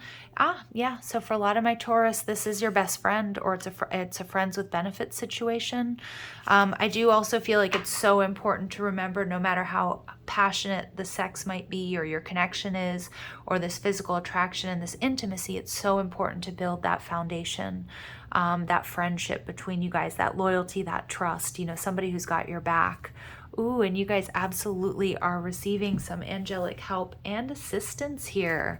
Yeah. So for a lot of my Taurus, this is your best friend, or it's a friends with benefits situation. I do also feel like it's so important to remember, no matter how passionate the sex might be, or your connection is, or this physical attraction and this intimacy, it's so important to build that foundation, that friendship between you guys, that loyalty, that trust, somebody who's got your back. Ooh, and you guys absolutely are receiving some angelic help and assistance here.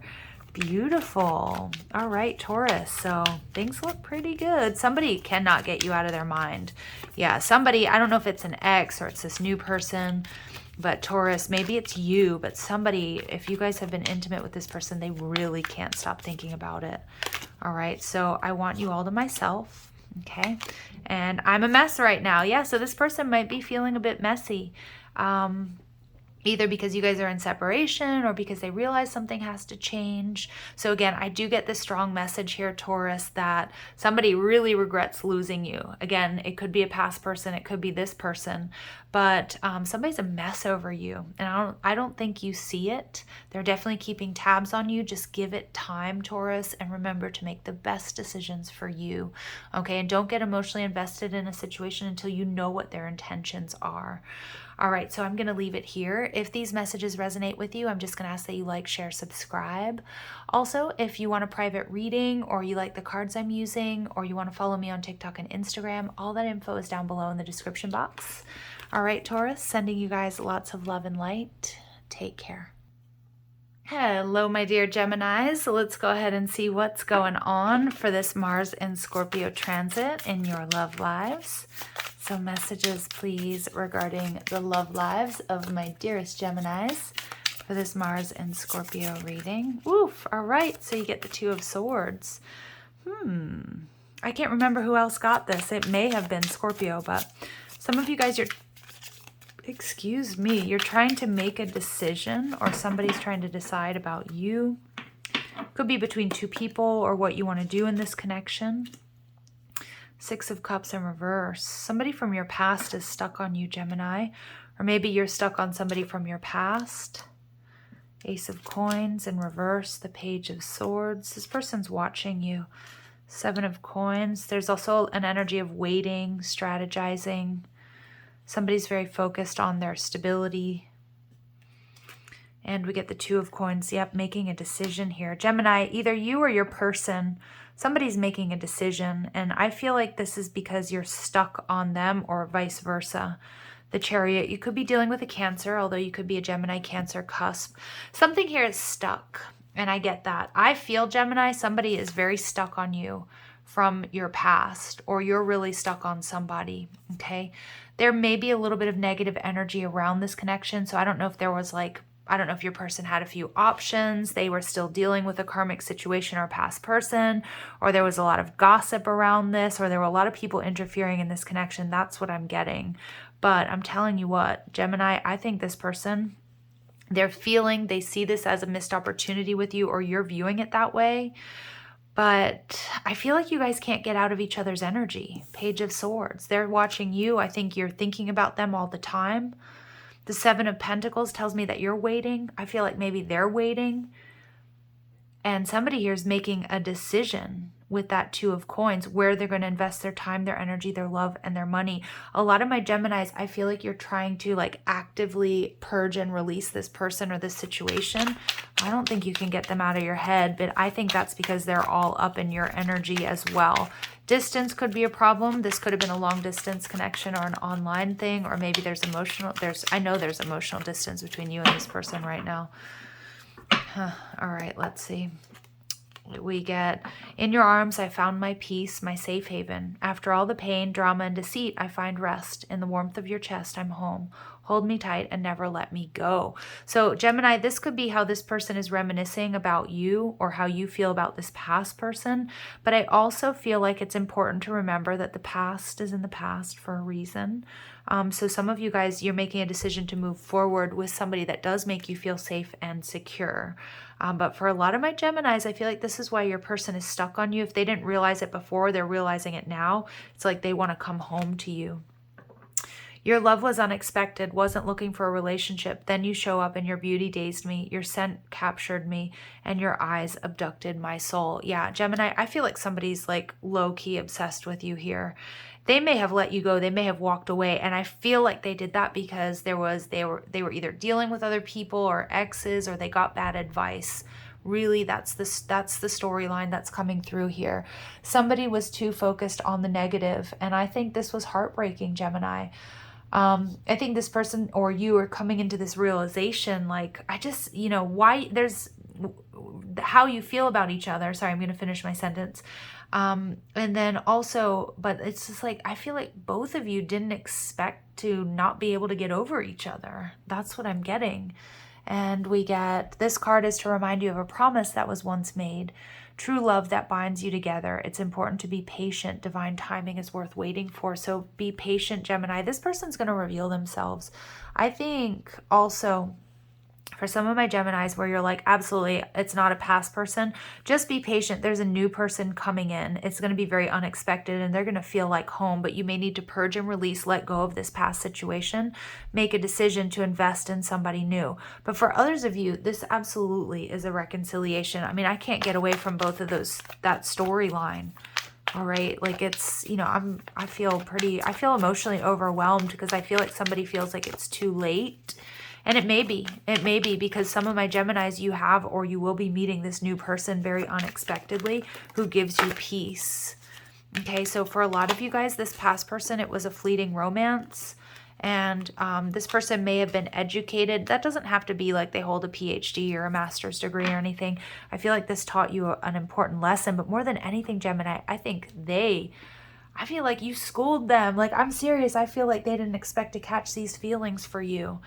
Beautiful. All right, Taurus. So things look pretty good. Somebody cannot get you out of their mind. Yeah, somebody, I don't know if it's an ex or it's this new person, but Taurus, maybe it's you, but somebody, if you guys have been intimate with this person, they really can't stop thinking about it. All right, so I want you all to myself. Okay. And I'm a mess right now. Yeah, so this person might be feeling a bit messy. Either because you guys are in separation or because they realize something has to change. So again, I do get this strong message here, Taurus, that somebody really regrets losing you. Again, it could be a past person, it could be this person, but somebody's a mess over you. And I don't think you see it. They're definitely keeping tabs on you. Just give it time, Taurus, and remember to make the best decisions for you. Okay, and don't get emotionally invested in a situation until you know what their intentions are. All right, so I'm going to leave it here. If these messages resonate with you, I'm just going to ask that you like, share, subscribe. Also, if you want a private reading or you like the cards I'm using or you want to follow me on TikTok and Instagram, all that info is down below in the description box. All right, Taurus, sending you guys lots of love and light. Take care. Hello, my dear Geminis. So let's go ahead and see what's going on for this Mars in Scorpio transit in your love lives. So messages, please, regarding the love lives of my dearest Geminis for this Mars in Scorpio reading. Woof! All right, so you get the Two of Swords. I can't remember who else got this. It may have been Scorpio, but some of you guys, you're trying to make a decision, or somebody's trying to decide about you. Could be between two people or what you want to do in this connection. Six of Cups in reverse. Somebody from your past is stuck on you, Gemini. Or maybe you're stuck on somebody from your past. Ace of Coins in reverse. The Page of Swords. This person's watching you. Seven of Coins. There's also an energy of waiting, strategizing. Somebody's very focused on their stability. And we get the Two of Coins. Yep, making a decision here. Gemini, either you or your person, somebody's making a decision. And I feel like this is because you're stuck on them or vice versa. The Chariot, you could be dealing with a Cancer, although you could be a Gemini Cancer cusp. Something here is stuck. And I get that. I feel, Gemini, somebody is very stuck on you from your past, or you're really stuck on somebody. Okay. There may be a little bit of negative energy around this connection. So I don't know if there was I don't know if your person had a few options. They were still dealing with a karmic situation or a past person, or there was a lot of gossip around this, or there were a lot of people interfering in this connection. That's what I'm getting. But I'm telling you what, Gemini, I think this person, they see this as a missed opportunity with you, or you're viewing it that way. But I feel like you guys can't get out of each other's energy. Page of Swords. They're watching you. I think you're thinking about them all the time. The Seven of Pentacles tells me that you're waiting. I feel like maybe they're waiting. And somebody here is making a decision with that Two of Coins where they're going to invest their time, their energy, their love, and their money. A lot of my Geminis, I feel like you're trying to actively purge and release this person or this situation. I don't think you can get them out of your head, but I think that's because they're all up in your energy as well. Distance could be a problem. This could have been a long distance connection or an online thing, or maybe I know there's emotional distance between you and this person right now. All right, let's see. We get, in your arms, I found my peace, my safe haven. After all the pain, drama, and deceit, I find rest. In the warmth of your chest, I'm home. Hold me tight and never let me go. So Gemini, this could be how this person is reminiscing about you or how you feel about this past person. But I also feel like it's important to remember that the past is in the past for a reason. So some of you guys, you're making a decision to move forward with somebody that does make you feel safe and secure. But for a lot of my Geminis, I feel like this is why your person is stuck on you. If they didn't realize it before, they're realizing it now. It's like they want to come home to you. Your love was unexpected, wasn't looking for a relationship. Then you show up and your beauty dazed me. Your scent captured me and your eyes abducted my soul. Yeah, Gemini, I feel like somebody's low-key obsessed with you here. They may have let you go. They may have walked away. And I feel like they did that because they were either dealing with other people or exes, or they got bad advice. Really, that's the storyline that's coming through here. Somebody was too focused on the negative. And I think this was heartbreaking, Gemini. I think this person or you are coming into this realization, why there's how you feel about each other. Sorry, I'm going to finish my sentence. And then also, but it's just I feel like both of you didn't expect to not be able to get over each other. That's what I'm getting. And we get, this card is to remind you of a promise that was once made. true love that binds you together. It's important to be patient. Divine timing is worth waiting for. So be patient, Gemini. This person's going to reveal themselves. I think also for some of my Geminis where you're like, absolutely, it's not a past person, just be patient. There's a new person coming in. It's going to be very unexpected and they're going to feel like home, but you may need to purge and release, let go of this past situation, make a decision to invest in somebody new. But for others of you, this absolutely is a reconciliation. I mean, I can't get away from both of those, that storyline. All right. Like it's, you know, I feel emotionally overwhelmed because I feel like somebody feels like it's too late. And it may be because some of my Geminis, you have or you will be meeting this new person very unexpectedly who gives you peace. Okay, so for a lot of you guys, this past person, it was a fleeting romance. And this person may have been educated. That doesn't have to be like they hold a PhD or a master's degree or anything. I feel like this taught you an important lesson. But more than anything, Gemini, I feel like you schooled them. Like, I'm serious. I feel like they didn't expect to catch these feelings for you.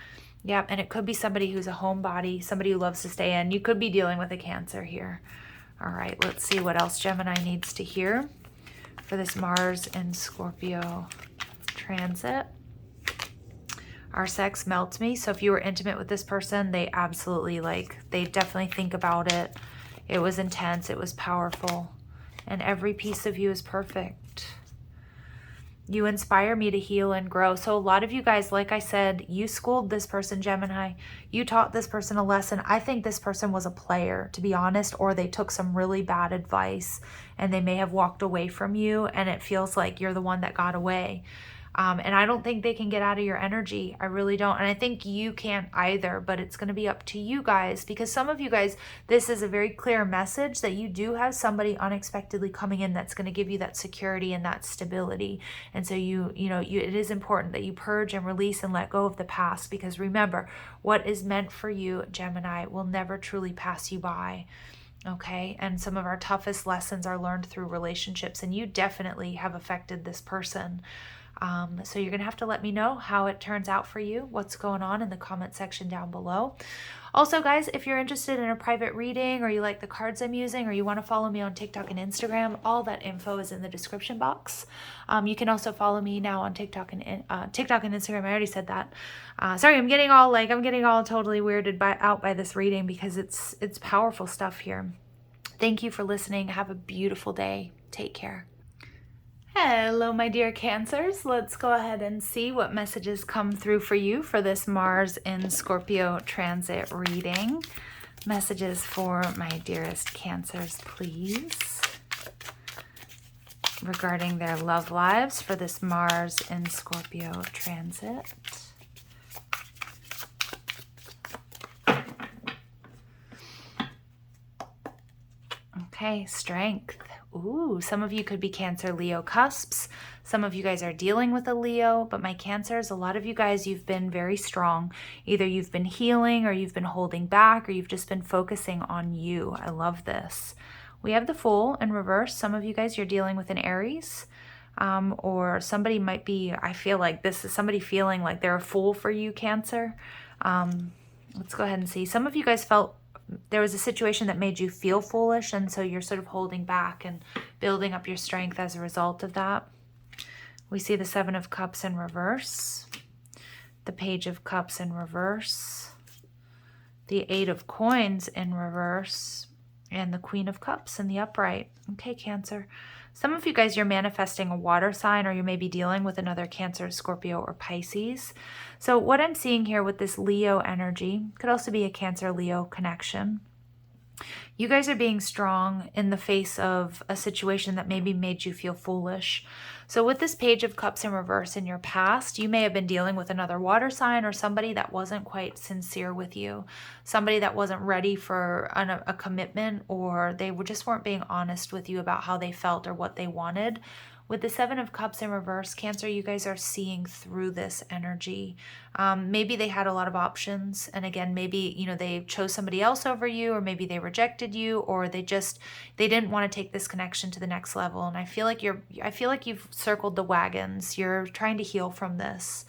Yep, and it could be somebody who's a homebody, somebody who loves to stay in. You could be dealing with a Cancer here. All right, let's see what else Gemini needs to hear for this Mars in Scorpio transit. Our sex melts me. So if you were intimate with this person, they absolutely they definitely think about it. It was intense. It was powerful. And every piece of you is perfect. You inspire me to heal and grow. So a lot of you guys, like I said, you schooled this person, Gemini. You taught this person a lesson. I think this person was a player, to be honest, or they took some really bad advice and they may have walked away from you and it feels like you're the one that got away. And I don't think they can get out of your energy. I really don't. And I think you can't either, but it's going to be up to you guys because some of you guys, this is a very clear message that you do have somebody unexpectedly coming in that's going to give you that security and that stability. And so it is important that you purge and release and let go of the past because remember, what is meant for you, Gemini, will never truly pass you by. Okay, and some of our toughest lessons are learned through relationships, and you definitely have affected this person. So you're going to have to let me know how it turns out for you, what's going on in the comment section down below. Also, guys, if you're interested in a private reading or you like the cards I'm using or you want to follow me on TikTok and Instagram, all that info is in the description box. You can also follow me now on TikTok and Instagram. I already said that. Sorry, I'm getting all totally weirded out by this reading because it's powerful stuff here. Thank you for listening. Have a beautiful day. Take care. Hello, my dear Cancers. Let's go ahead and see what messages come through for you for this Mars in Scorpio transit reading. Messages for my dearest Cancers, please. Regarding their love lives for this Mars in Scorpio transit. Okay, strength. Ooh, some of you could be Cancer, Leo cusps. Some of you guys are dealing with a Leo, but my Cancers, a lot of you guys, you've been very strong. Either you've been healing or you've been holding back or you've just been focusing on you. I love this. We have the Fool in reverse. Some of you guys, you're dealing with an Aries. Or somebody might be, I feel like this is somebody feeling like they're a fool for you, Cancer. Let's go ahead and see. Some of you guys felt there was a situation that made you feel foolish, and so you're sort of holding back and building up your strength as a result of that. We see the Seven of Cups in reverse, the Page of Cups in reverse, the Eight of Coins in reverse, and the Queen of Cups in the upright. Okay, Cancer. Some of you guys, you're manifesting a water sign, or you may be dealing with another Cancer, Scorpio, or Pisces. So what I'm seeing here with this Leo energy, could also be a Cancer-Leo connection. You guys are being strong in the face of a situation that maybe made you feel foolish. So with this Page of Cups in reverse in your past, you may have been dealing with another water sign or somebody that wasn't quite sincere with you, somebody that wasn't ready for a commitment, or they just weren't being honest with you about how they felt or what they wanted. With the Seven of Cups in reverse, Cancer, you guys are seeing through this energy. Maybe they had a lot of options. And again, maybe, they chose somebody else over you, or maybe they rejected you, or they didn't want to take this connection to the next level. And I feel like you've circled the wagons. You're trying to heal from this.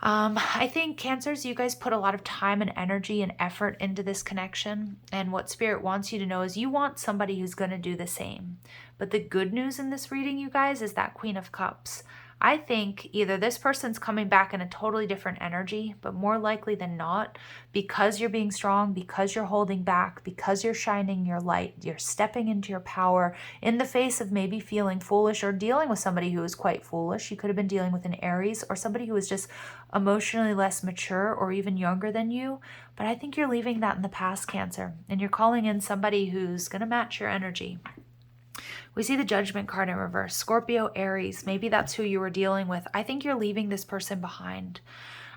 I think Cancers, you guys put a lot of time and energy and effort into this connection. And what Spirit wants you to know is you want somebody who's going to do the same. But the good news in this reading, you guys, is that Queen of Cups. I think either this person's coming back in a totally different energy, but more likely than not, because you're being strong, because you're holding back, because you're shining your light, you're stepping into your power in the face of maybe feeling foolish or dealing with somebody who is quite foolish. You could have been dealing with an Aries or somebody who is just emotionally less mature or even younger than you. But I think you're leaving that in the past, Cancer, and you're calling in somebody who's going to match your energy. We see the Judgment card in reverse. Scorpio, Aries, maybe that's who you were dealing with. I think you're leaving this person behind.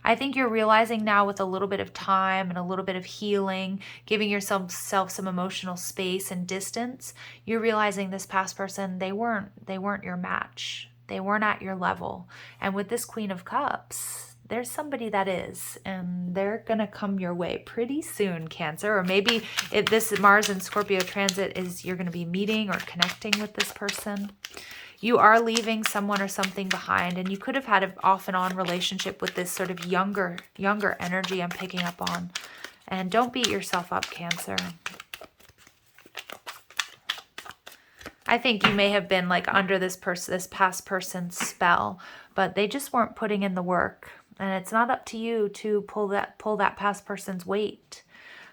I think you're realizing now with a little bit of time and a little bit of healing, giving yourself some emotional space and distance, you're realizing this past person, they weren't your match. They weren't at your level. And with this Queen of Cups, there's somebody that is, and they're going to come your way pretty soon, Cancer. Or maybe if this Mars and Scorpio transit is you're going to be meeting or connecting with this person. You are leaving someone or something behind, and you could have had an off and on relationship with this sort of younger energy I'm picking up on. And don't beat yourself up, Cancer. I think you may have been like under this past person's spell, but they just weren't putting in the work. And it's not up to you to pull that past person's weight.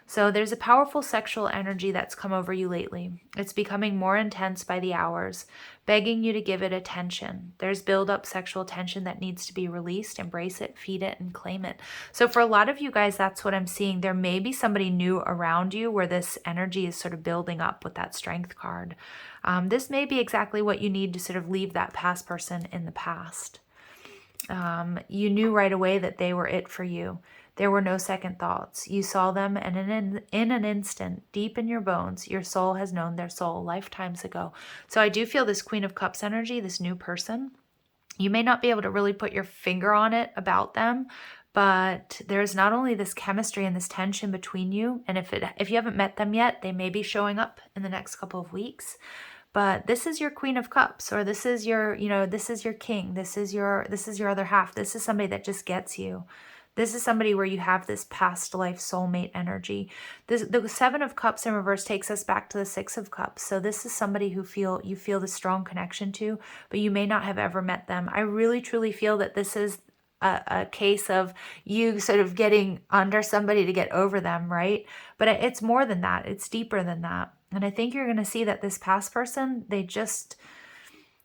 So there's a powerful sexual energy that's come over you lately. It's becoming more intense by the hours, begging you to give it attention. There's build-up sexual tension that needs to be released. Embrace it, feed it, and claim it. So for a lot of you guys, that's what I'm seeing. There may be somebody new around you where this energy is sort of building up with that Strength card. This may be exactly what you need to sort of leave that past person in the past. You knew right away that they were it for you. There were no second thoughts. You saw them, and in an instant, deep in your bones, your soul has known their soul lifetimes ago. So I do feel this Queen of Cups energy, this new person. You may not be able to really put your finger on it about them, but there's not only this chemistry and this tension between you, and if you haven't met them yet, they may be showing up in the next couple of weeks. But this is your Queen of Cups, or this is your, this is your king. This is your other half. This is somebody that just gets you. This is somebody where you have this past life soulmate energy. The Seven of Cups in reverse takes us back to the Six of Cups. So this is somebody who you feel the strong connection to, but you may not have ever met them. I really, truly feel that this is a case of you sort of getting under somebody to get over them, right? But it's more than that. It's deeper than that. And I think you're going to see that this past person, they just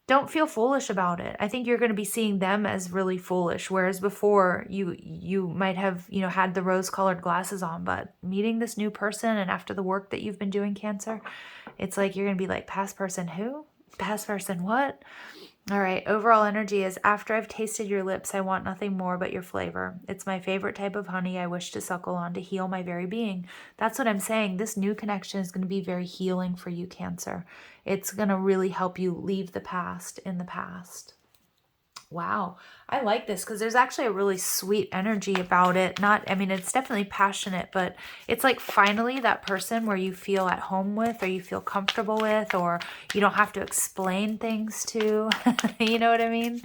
don't feel foolish about it. I think you're going to be seeing them as really foolish, whereas before you might have, had the rose-colored glasses on, but meeting this new person and after the work that you've been doing, Cancer, it's like you're going to be like, past person who? Past person what? All right, overall energy is, after I've tasted your lips, I want nothing more but your flavor. It's my favorite type of honey I wish to suckle on to heal my very being. That's what I'm saying. This new connection is going to be very healing for you, Cancer. It's going to really help you leave the past in the past. Wow, I like this because there's actually a really sweet energy about it. It's definitely passionate, but it's like finally that person where you feel at home with, or you feel comfortable with, or you don't have to explain things to. You know what I mean?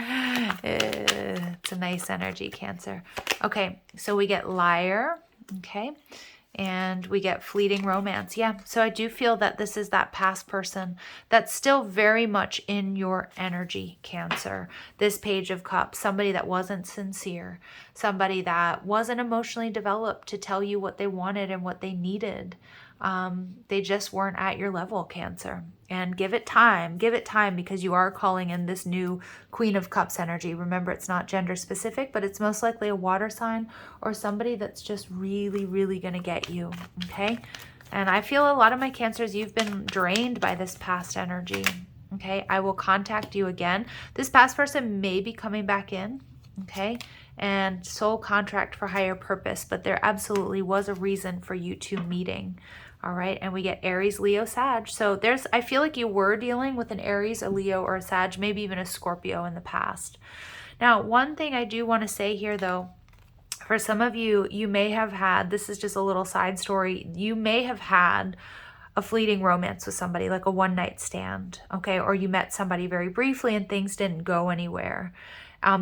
It's a nice energy, Cancer. Okay, so we get liar. Okay. And we get fleeting romance. Yeah, so I do feel that this is that past person that's still very much in your energy, Cancer. This Page of Cups, somebody that wasn't sincere, somebody that wasn't emotionally developed to tell you what they wanted and what they needed. They just weren't at your level, Cancer. And give it time, because you are calling in this new Queen of Cups energy. Remember, it's not gender specific, but it's most likely a water sign or somebody that's just really, really going to get you, okay? And I feel a lot of my Cancers, you've been drained by this past energy, okay? I will contact you again. This past person may be coming back in, okay? And soul contract for higher purpose, but there absolutely was a reason for you two meeting. All right, and we get Aries, Leo, Sag. So I feel like you were dealing with an Aries, a Leo, or a Sag, maybe even a Scorpio in the past. Now, one thing I do want to say here, though, for some of you, you may have had, this is just a little side story, you may have had a fleeting romance with somebody, like a one-night stand, okay? Or you met somebody very briefly and things didn't go anywhere.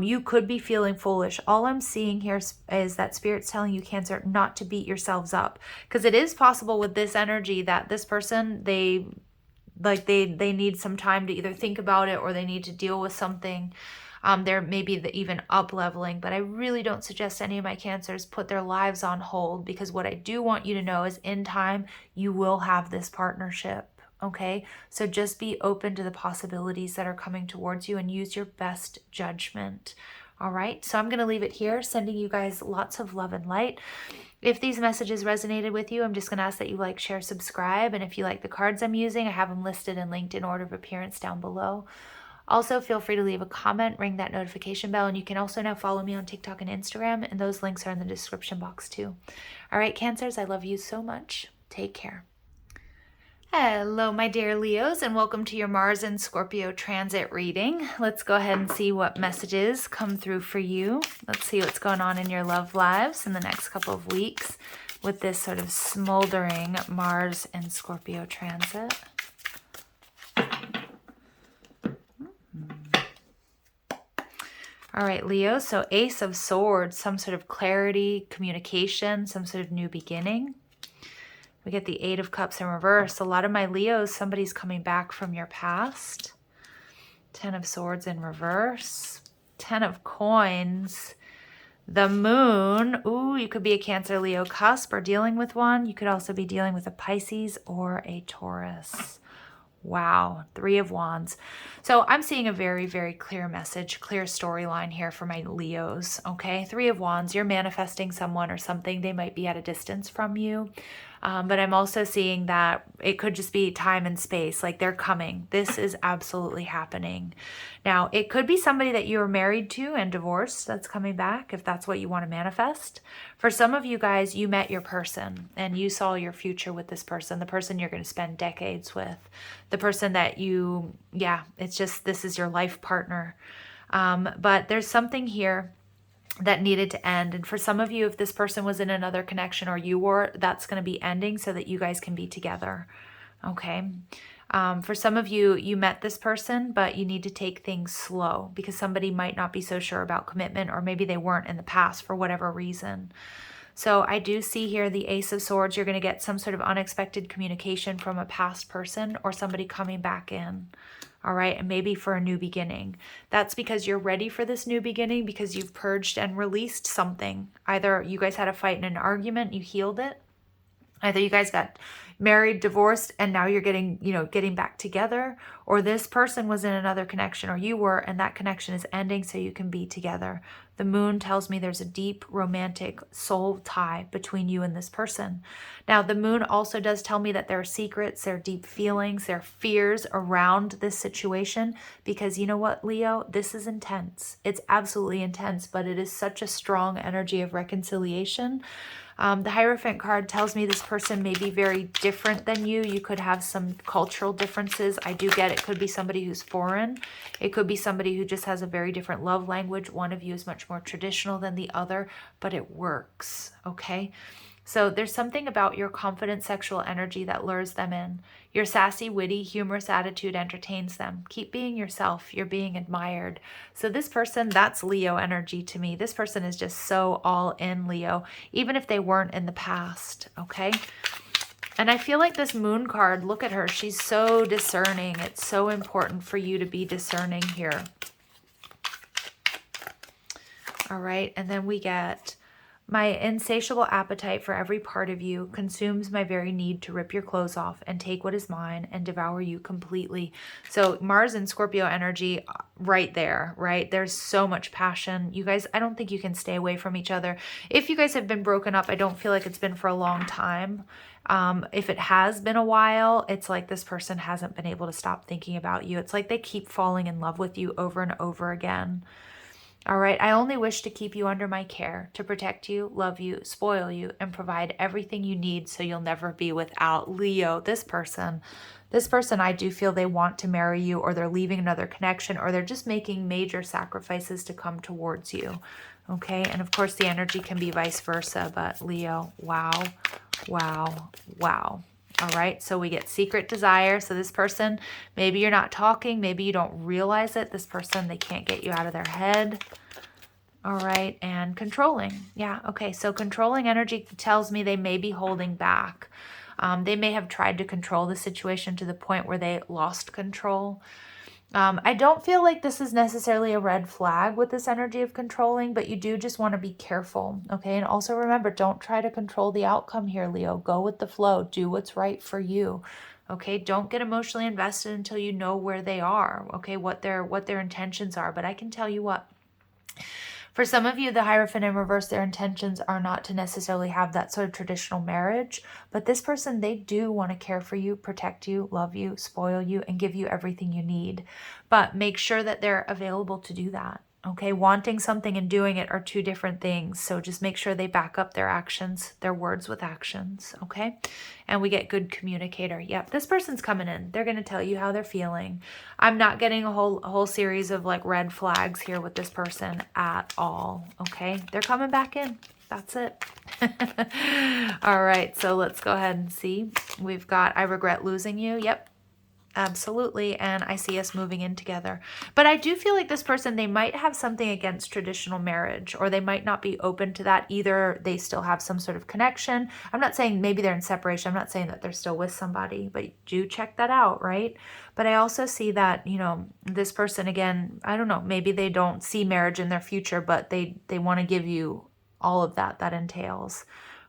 You could be feeling foolish. All I'm seeing here is that Spirit's telling you, Cancer, not to beat yourselves up. Because it is possible with this energy that this person, they need some time to either think about it, or they need to deal with something. There may be even up leveling, but I really don't suggest any of my Cancers put their lives on hold, because what I do want you to know is in time, you will have this partnership. Okay, so just be open to the possibilities that are coming towards you and use your best judgment. All right, so I'm going to leave it here, sending you guys lots of love and light. If these messages resonated with you, I'm just going to ask that you like, share, subscribe. And if you like the cards I'm using, I have them listed and linked in order of appearance down below. Also, feel free to leave a comment, ring that notification bell, and you can also now follow me on TikTok and Instagram, and those links are in the description box too. All right, Cancers, I love you so much. Take care. Hello, my dear Leos, and welcome to your Mars and Scorpio transit reading. Let's go ahead and see what messages come through for you. Let's see what's going on in your love lives in the next couple of weeks with this sort of smoldering Mars and Scorpio transit. All right, Leo, so Ace of Swords, some sort of clarity, communication, some sort of new beginning. We get the Eight of Cups in reverse. A lot of my Leos, somebody's coming back from your past. 10 of Swords in reverse. 10 of Coins. The Moon. Ooh, you could be a Cancer, Leo cusp or dealing with one. You could also be dealing with a Pisces or a Taurus. Wow, 3 of Wands. So I'm seeing a very, very clear message, clear storyline here for my Leos, okay? 3 of Wands, you're manifesting someone or something. They might be at a distance from you. But I'm also seeing that it could just be time and space, like they're coming. This is absolutely happening. Now, it could be somebody that you were married to and divorced that's coming back, if that's what you want to manifest. For some of you guys, you met your person and you saw your future with this person, the person you're going to spend decades with, the person that you, it's just, this is your life partner. But there's something here that needed to end. And for some of you, if this person was in another connection or you were, that's going to be ending so that you guys can be together. Okay. For some of you, you met this person, but you need to take things slow because somebody might not be so sure about commitment, or maybe they weren't in the past for whatever reason. So I do see here the Ace of Swords. You're going to get some sort of unexpected communication from a past person or somebody coming back in. All right, and maybe for a new beginning. That's because you're ready for this new beginning because you've purged and released something. Either you guys had a fight and an argument, you healed it. Either you guys got married, divorced, and now you're getting back together, or this person was in another connection, or you were, and that connection is ending so you can be together. The Moon tells me there's a deep romantic soul tie between you and this person. Now, the Moon also does tell me that there are secrets, there are deep feelings, there are fears around this situation, because you know what, Leo? This is intense. It's absolutely intense, but it is such a strong energy of reconciliation. The Hierophant card tells me this person may be very different than you. You could have some cultural differences. I do get it could be somebody who's foreign. It could be somebody who just has a very different love language. One of you is much more traditional than the other, but it works, okay? So there's something about your confident sexual energy that lures them in. Your sassy, witty, humorous attitude entertains them. Keep being yourself. You're being admired. So this person, that's Leo energy to me. This person is just so all in, Leo, even if they weren't in the past, okay? And I feel like this Moon card, look at her. She's so discerning. It's so important for you to be discerning here. All right, and then we get... My insatiable appetite for every part of you consumes my very need to rip your clothes off and take what is mine and devour you completely. So Mars and Scorpio energy right there, right? There's so much passion. You guys, I don't think you can stay away from each other. If you guys have been broken up, I don't feel like it's been for a long time. If it has been a while, it's like this person hasn't been able to stop thinking about you. It's like they keep falling in love with you over and over again. All right, I only wish to keep you under my care, to protect you, love you, spoil you, and provide everything you need so you'll never be without. Leo, this person, I do feel they want to marry you, or they're leaving another connection, or they're just making major sacrifices to come towards you. Okay, and of course the energy can be vice versa, but Leo, wow, wow, wow. All right, so we get secret desire. So this person, maybe you're not talking, maybe you don't realize it. This person, they can't get you out of their head. All right, and controlling. Yeah, okay, so controlling energy tells me they may be holding back. They may have tried to control the situation to the point where they lost control. I don't feel like this is necessarily a red flag with this energy of controlling, but you do just want to be careful, okay? And also remember, don't try to control the outcome here, Leo. Go with the flow. Do what's right for you, okay? Don't get emotionally invested until you know where they are, okay? What their intentions are. But I can tell you what, for some of you, the Hierophant in reverse, their intentions are not to necessarily have that sort of traditional marriage. But this person, they do want to care for you, protect you, love you, spoil you, and give you everything you need. But make sure that they're available to do that. Okay, wanting something and doing it are two different things. So just make sure they back up their actions, their words with actions, okay? And we get good communicator. Yep, this person's coming in. They're going to tell you how they're feeling. I'm not getting a whole series of like red flags here with this person at all, okay? They're coming back in. That's it. All right, so let's go ahead and see. We've got, I regret losing you. Yep. Absolutely. And I see us moving in together. But I do feel like this person, they might have something against traditional marriage, or they might not be open to that. Either they still have some sort of connection. I'm not saying maybe they're in separation. I'm not saying that they're still with somebody, but do check that out, right? But I also see that, you know, this person, again, I don't know, maybe they don't see marriage in their future, but they want to give you all of that entails.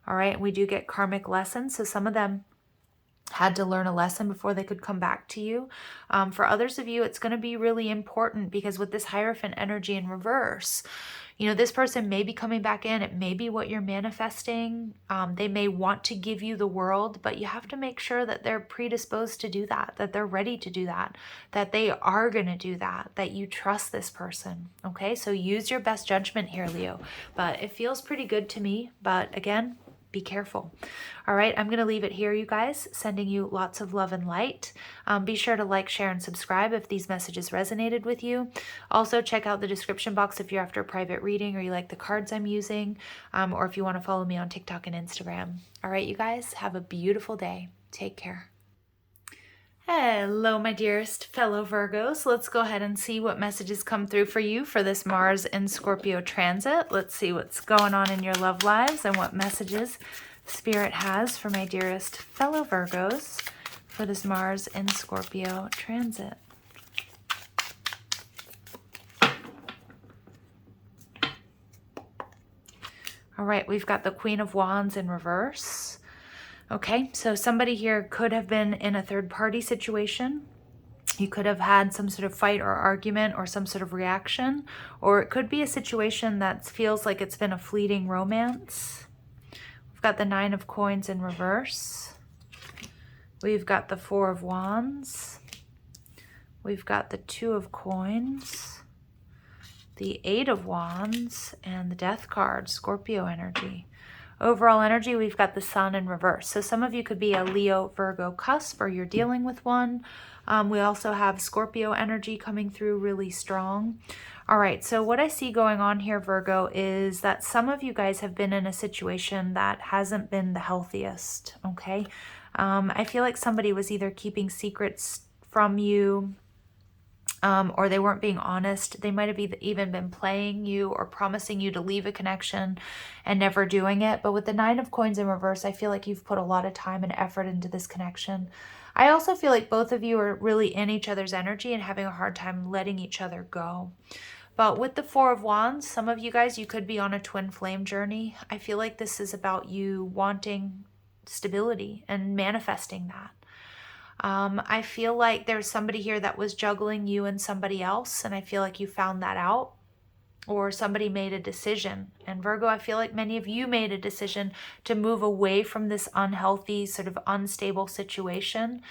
All right. We do get karmic lessons. So some of them had to learn a lesson before they could come back to you. For others of you, it's going to be really important because with this Hierophant energy in reverse, you know, this person may be coming back in. It may be what you're manifesting. They may want to give you the world, but you have to make sure that they're predisposed to do that, that they're ready to do that, that they are going to do that, that you trust this person. Okay, so use your best judgment here, Leo. But it feels pretty good to me. But again, be careful. All right, I'm going to leave it here, you guys. Sending you lots of love and light. Be sure to like, share, and subscribe if these messages resonated with you. Also, check out the description box if you're after a private reading or you like the cards I'm using, or if you want to follow me on TikTok and Instagram. All right, you guys, have a beautiful day. Take care. Hello, my dearest fellow Virgos. Let's go ahead and see what messages come through for you for this Mars in Scorpio transit. Let's see what's going on in your love lives and what messages Spirit has for my dearest fellow Virgos for this Mars in Scorpio transit. All right, we've got the Queen of Wands in reverse. Okay, so somebody here could have been in a third-party situation. You could have had some sort of fight or argument or some sort of reaction, or it could be a situation that feels like it's been a fleeting romance. We've got the Nine of Coins in reverse. We've got the Four of Wands. We've got the Two of Coins, the Eight of Wands, and the Death card, Scorpio energy. Overall energy, we've got the Sun in reverse. So some of you could be a Leo, Virgo cusp, or you're dealing with one. We also have Scorpio energy coming through really strong. All right, so what I see going on here, Virgo, is that some of you guys have been in a situation that hasn't been the healthiest, okay? I feel like somebody was either keeping secrets from you, or they weren't being honest. They might have even been playing you or promising you to leave a connection and never doing it. But with the Nine of Coins in reverse, I feel like you've put a lot of time and effort into this connection. I also feel like both of you are really in each other's energy and having a hard time letting each other go. But with the Four of Wands, some of you guys, you could be on a twin flame journey. I feel like this is about you wanting stability and manifesting that. I feel like there's somebody here that was juggling you and somebody else, and I feel like you found that out, or somebody made a decision. And Virgo, I feel like many of you made a decision to move away from this unhealthy, sort of unstable situation,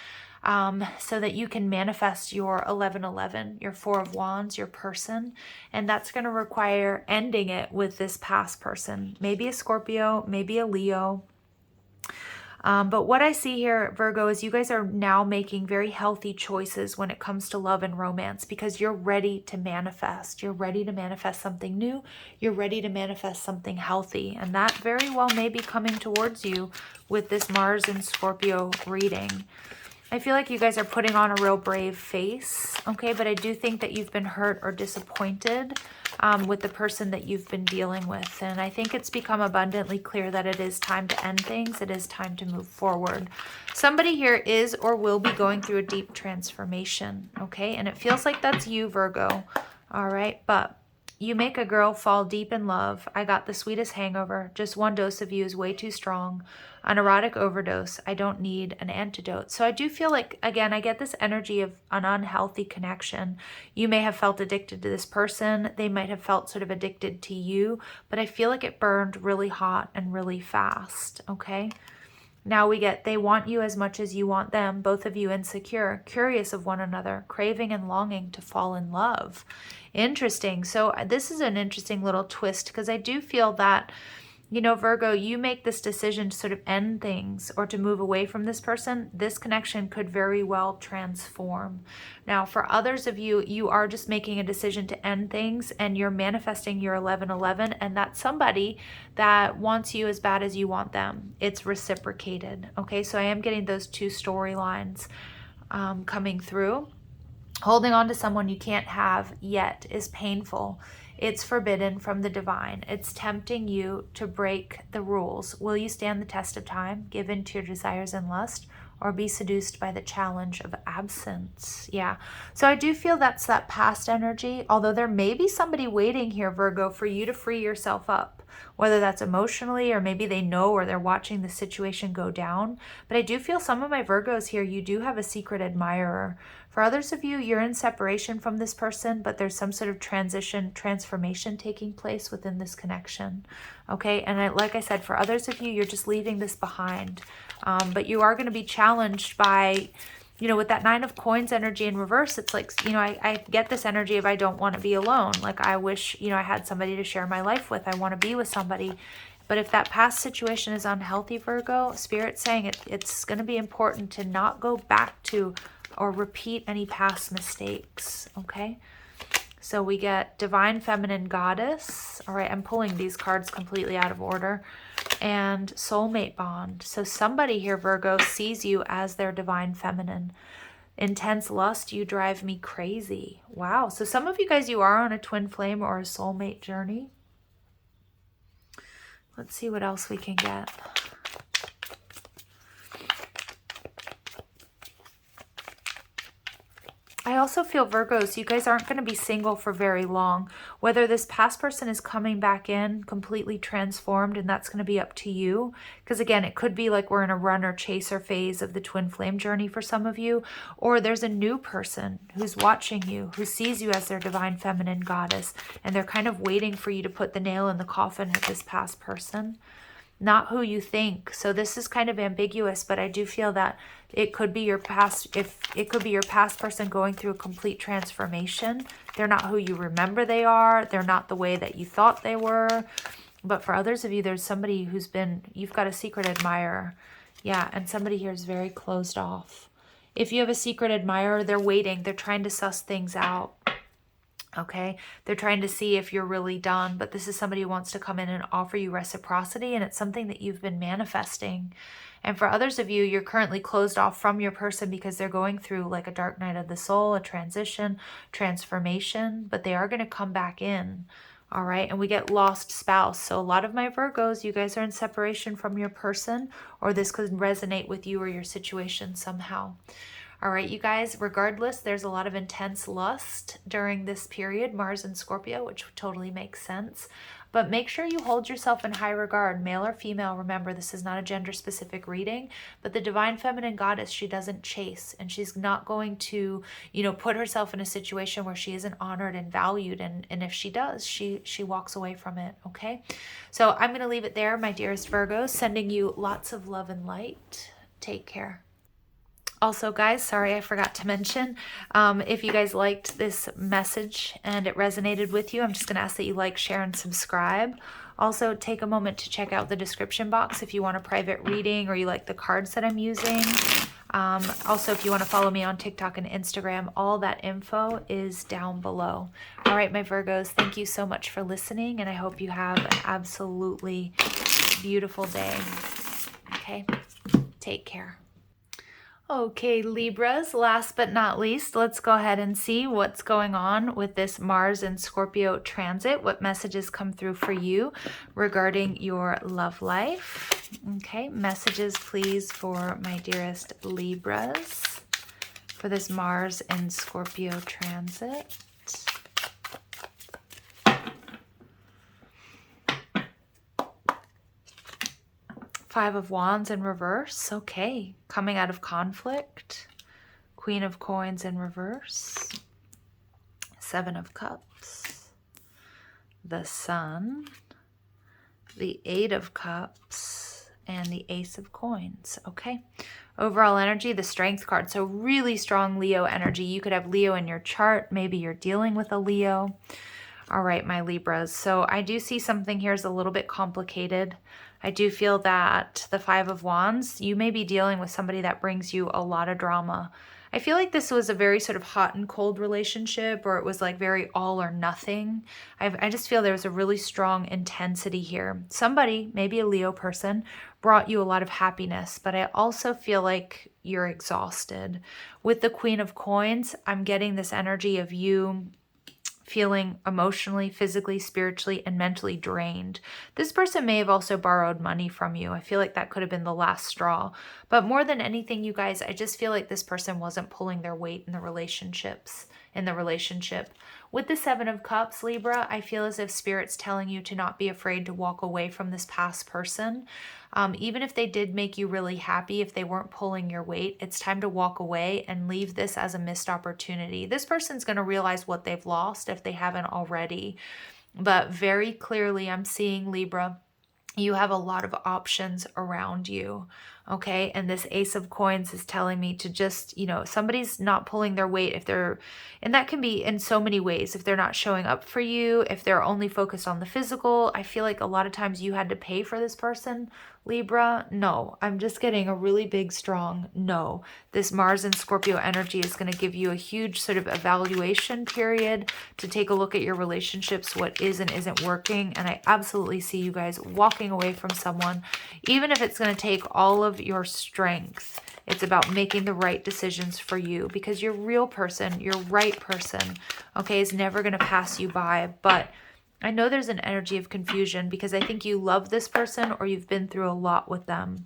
so that you can manifest your 1111, your Four of Wands, your person. And that's going to require ending it with this past person, maybe a Scorpio, maybe a Leo. But what I see here, Virgo, is you guys are now making very healthy choices when it comes to love and romance because you're ready to manifest. You're ready to manifest something new. You're ready to manifest something healthy. And that very well may be coming towards you with this Mars and Scorpio reading. I feel like you guys are putting on a real brave face, okay? But I do think that you've been hurt or disappointed with the person that you've been dealing with. And I think it's become abundantly clear that it is time to end things. It is time to move forward. Somebody here is or will be going through a deep transformation, okay? And it feels like that's you, Virgo, all right? But you make a girl fall deep in love. I got the sweetest hangover. Just one dose of you is way too strong. An erotic overdose. I don't need an antidote. So I do feel like, again, I get this energy of an unhealthy connection. You may have felt addicted to this person. They might have felt sort of addicted to you. But I feel like it burned really hot and really fast, okay? Now we get, they want you as much as you want them, both of you insecure, curious of one another, craving and longing to fall in love. Interesting. So this is an interesting little twist because I do feel that, you know, Virgo, you make this decision to sort of end things or to move away from this person. This connection could very well transform. Now, for others of you, you are just making a decision to end things and you're manifesting your 1111, and that's somebody that wants you as bad as you want them. It's reciprocated. Okay, so I am getting those two storylines coming through. Holding on to someone you can't have yet is painful. It's forbidden from the divine. It's tempting you to break the rules. Will you stand the test of time, give in to your desires and lust, or be seduced by the challenge of absence? Yeah. So I do feel that's that past energy, although there may be somebody waiting here, Virgo, for you to free yourself up, whether that's emotionally or maybe they know or they're watching the situation go down. But I do feel some of my Virgos here, you do have a secret admirer. For others of you, you're in separation from this person, but there's some sort of transformation taking place within this connection. Okay, and like I said, for others of you, you're just leaving this behind. But you are going to be challenged by, you know, with that Nine of Coins energy in reverse, it's like, you know, I get this energy of I don't want to be alone. Like I wish, you know, I had somebody to share my life with. I want to be with somebody. But if that past situation is unhealthy, Virgo, Spirit's saying it's going to be important to not go back to or repeat any past mistakes, okay? So we get Divine Feminine Goddess. All right, I'm pulling these cards completely out of order. And Soulmate Bond. So somebody here, Virgo, sees you as their Divine Feminine. Intense lust, you drive me crazy. Wow. So some of you guys, you are on a twin flame or a soulmate journey. Let's see what else we can get. I also feel, Virgos, you guys aren't going to be single for very long. Whether this past person is coming back in completely transformed, and that's going to be up to you. Because again, it could be like we're in a runner chaser phase of the twin flame journey for some of you. Or there's a new person who's watching you, who sees you as their Divine Feminine Goddess. And they're kind of waiting for you to put the nail in the coffin of this past person. Not who you think. So this is kind of ambiguous, but I do feel that it could be your past. If it could be your past person going through a complete transformation. They're not who you remember they are. They're not the way that you thought they were. But for others of you, there's somebody who's been, you've got a secret admirer. Yeah, and somebody here is very closed off. If you have a secret admirer, they're waiting. They're trying to suss things out. Okay, they're trying to see if you're really done, but this is somebody who wants to come in and offer you reciprocity, and it's something that you've been manifesting. And for others of you, you're currently closed off from your person because they're going through like a dark night of the soul, a transition, transformation, but they are going to come back in. All right, and we get lost spouse. So a lot of my Virgos, you guys are in separation from your person, or this could resonate with you or your situation somehow. All right, you guys, regardless, there's a lot of intense lust during this period, Mars and Scorpio, which totally makes sense. But make sure you hold yourself in high regard, male or female. Remember, this is not a gender-specific reading, but the Divine Feminine Goddess, she doesn't chase, and she's not going to, you know, put herself in a situation where she isn't honored and valued. And if she does, she walks away from it, okay? So I'm going to leave it there, my dearest Virgos, sending you lots of love and light. Take care. Also, guys, sorry, I forgot to mention, if you guys liked this message and it resonated with you, I'm just going to ask that you like, share, and subscribe. Also, take a moment to check out the description box if you want a private reading or you like the cards that I'm using. Also, if you want to follow me on TikTok and Instagram, all that info is down below. All right, my Virgos, thank you so much for listening, and I hope you have an absolutely beautiful day. Okay, take care. Okay, Libras, last but not least, let's go ahead and see what's going on with this Mars and Scorpio transit. What messages come through for you regarding your love life? Okay, messages please for my dearest Libras for this Mars and Scorpio transit. Five of Wands in reverse. Okay. Coming out of conflict. Queen of Coins in reverse. Seven of Cups. The Sun. The Eight of Cups. And the Ace of Coins. Okay. Overall energy, the Strength card. So really strong Leo energy. You could have Leo in your chart. Maybe you're dealing with a Leo. All right, my Libras. So I do see something here is a little bit complicated. I do feel that the Five of Wands, you may be dealing with somebody that brings you a lot of drama. I feel like this was a very sort of hot and cold relationship, or it was like very all or nothing. I just feel there was a really strong intensity here. Somebody, maybe a Leo person, brought you a lot of happiness, but I also feel like you're exhausted. With the Queen of Coins, I'm getting this energy of you feeling emotionally, physically, spiritually, and mentally drained. This person may have also borrowed money from you. I feel like that could have been the last straw. But more than anything, you guys, I just feel like this person wasn't pulling their weight in the relationship. With the Seven of Cups, Libra, I feel as if Spirit's telling you to not be afraid to walk away from this past person. Even if they did make you really happy, if they weren't pulling your weight, it's time to walk away and leave this as a missed opportunity. This person's going to realize what they've lost if they haven't already. But very clearly, I'm seeing, Libra, you have a lot of options around you. Okay, and this Ace of Coins is telling me to just, somebody's not pulling their weight and that can be in so many ways. If they're not showing up for you, if they're only focused on the physical, I feel like a lot of times you had to pay for this person, Libra. No, I'm just getting a really big, strong no. This Mars and Scorpio energy is going to give you a huge sort of evaluation period to take a look at your relationships, what is and isn't working. And I absolutely see you guys walking away from someone, even if it's going to take all of your strength. It's about making the right decisions for you, because your real person, your right person, okay, is never going to pass you by. But I know there's an energy of confusion because I think you love this person or you've been through a lot with them.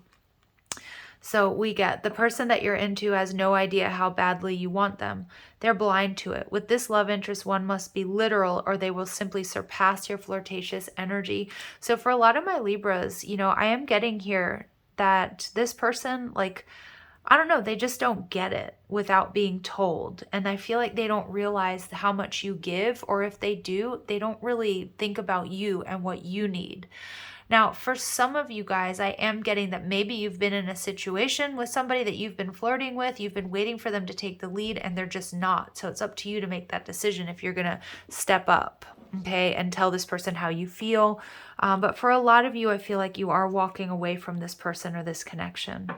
So we get the person that you're into has no idea how badly you want them. They're blind to it. With this love interest, one must be literal or they will simply surpass your flirtatious energy. So for a lot of my Libras, I am getting here that this person, I don't know, they just don't get it without being told. And I feel like they don't realize how much you give, or if they do, they don't really think about you and what you need. Now, for some of you guys, I am getting that maybe you've been in a situation with somebody that you've been flirting with, you've been waiting for them to take the lead, and they're just not. So it's up to you to make that decision if you're going to step up, okay, and tell this person how you feel. But for a lot of you, I feel like you are walking away from this person or this connection.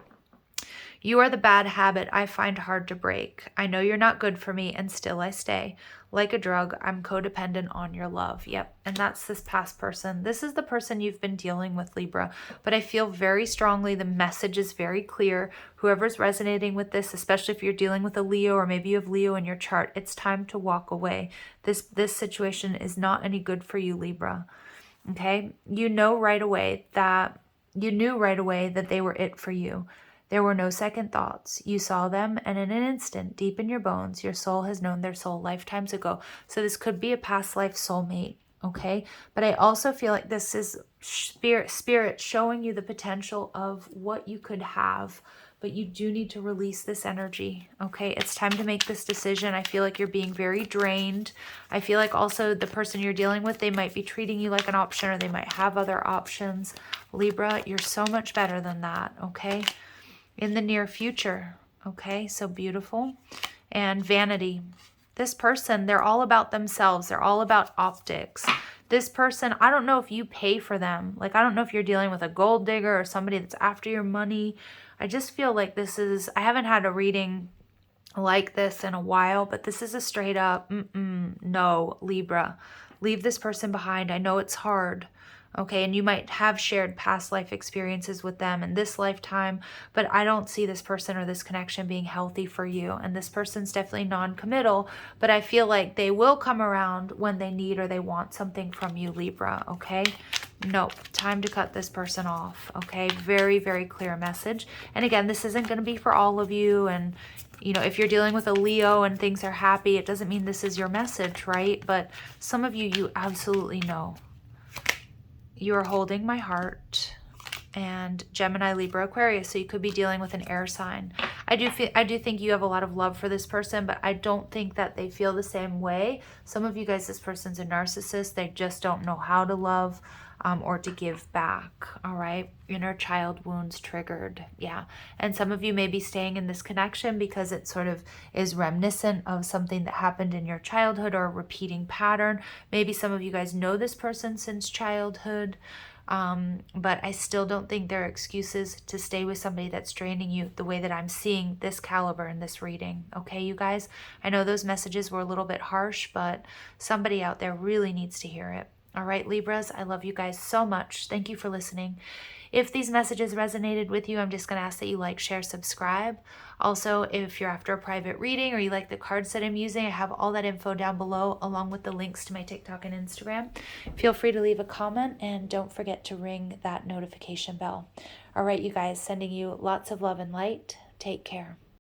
You are the bad habit I find hard to break. I know you're not good for me, and still I stay. Like a drug, I'm codependent on your love. Yep, and that's this past person. This is the person you've been dealing with, Libra. But I feel very strongly the message is very clear. Whoever's resonating with this, especially if you're dealing with a Leo or maybe you have Leo in your chart, it's time to walk away. This situation is not any good for you, Libra. Okay? You knew right away that they were it for you. There were no second thoughts. You saw them, and in an instant, deep in your bones, your soul has known their soul lifetimes ago. So this could be a past life soulmate, okay? But I also feel like this is spirit showing you the potential of what you could have, but you do need to release this energy, okay? It's time to make this decision. I feel like you're being very drained. I feel like also the person you're dealing with, they might be treating you like an option, or they might have other options. Libra, you're so much better than that, okay? In the near future, okay? So beautiful. And vanity. This person, they're all about themselves. They're all about optics. This person, I don't know if you pay for them. Like, I don't know if you're dealing with a gold digger or somebody that's after your money. I just feel like this is, I haven't had a reading like this in a while, but this is a straight up, no, Libra. Leave this person behind. I know it's hard. Okay, and you might have shared past life experiences with them in this lifetime, but I don't see this person or this connection being healthy for you. And this person's definitely non-committal, but I feel like they will come around when they need or they want something from you, Libra, okay? Nope, time to cut this person off, okay? Very, very clear message. And again, this isn't going to be for all of you. And, you know, if you're dealing with a Leo and things are happy, it doesn't mean this is your message, right? But some of you, you absolutely know. You are holding my heart. And Gemini, Libra, Aquarius. So you could be dealing with an air sign. I do think you have a lot of love for this person, but I don't think that they feel the same way. Some of you guys, this person's a narcissist. They just don't know how to love or to give back. All right. Inner child wounds triggered. Yeah. And some of you may be staying in this connection because it sort of is reminiscent of something that happened in your childhood or a repeating pattern. Maybe some of you guys know this person since childhood. But I still don't think there are excuses to stay with somebody that's draining you the way that I'm seeing this caliber in this reading. Okay, you guys? I know those messages were a little bit harsh, but somebody out there really needs to hear it. All right, Libras, I love you guys so much. Thank you for listening. If these messages resonated with you, I'm just going to ask that you like, share, subscribe. Also, if you're after a private reading or you like the cards that I'm using, I have all that info down below along with the links to my TikTok and Instagram. Feel free to leave a comment and don't forget to ring that notification bell. All right, you guys, sending you lots of love and light. Take care.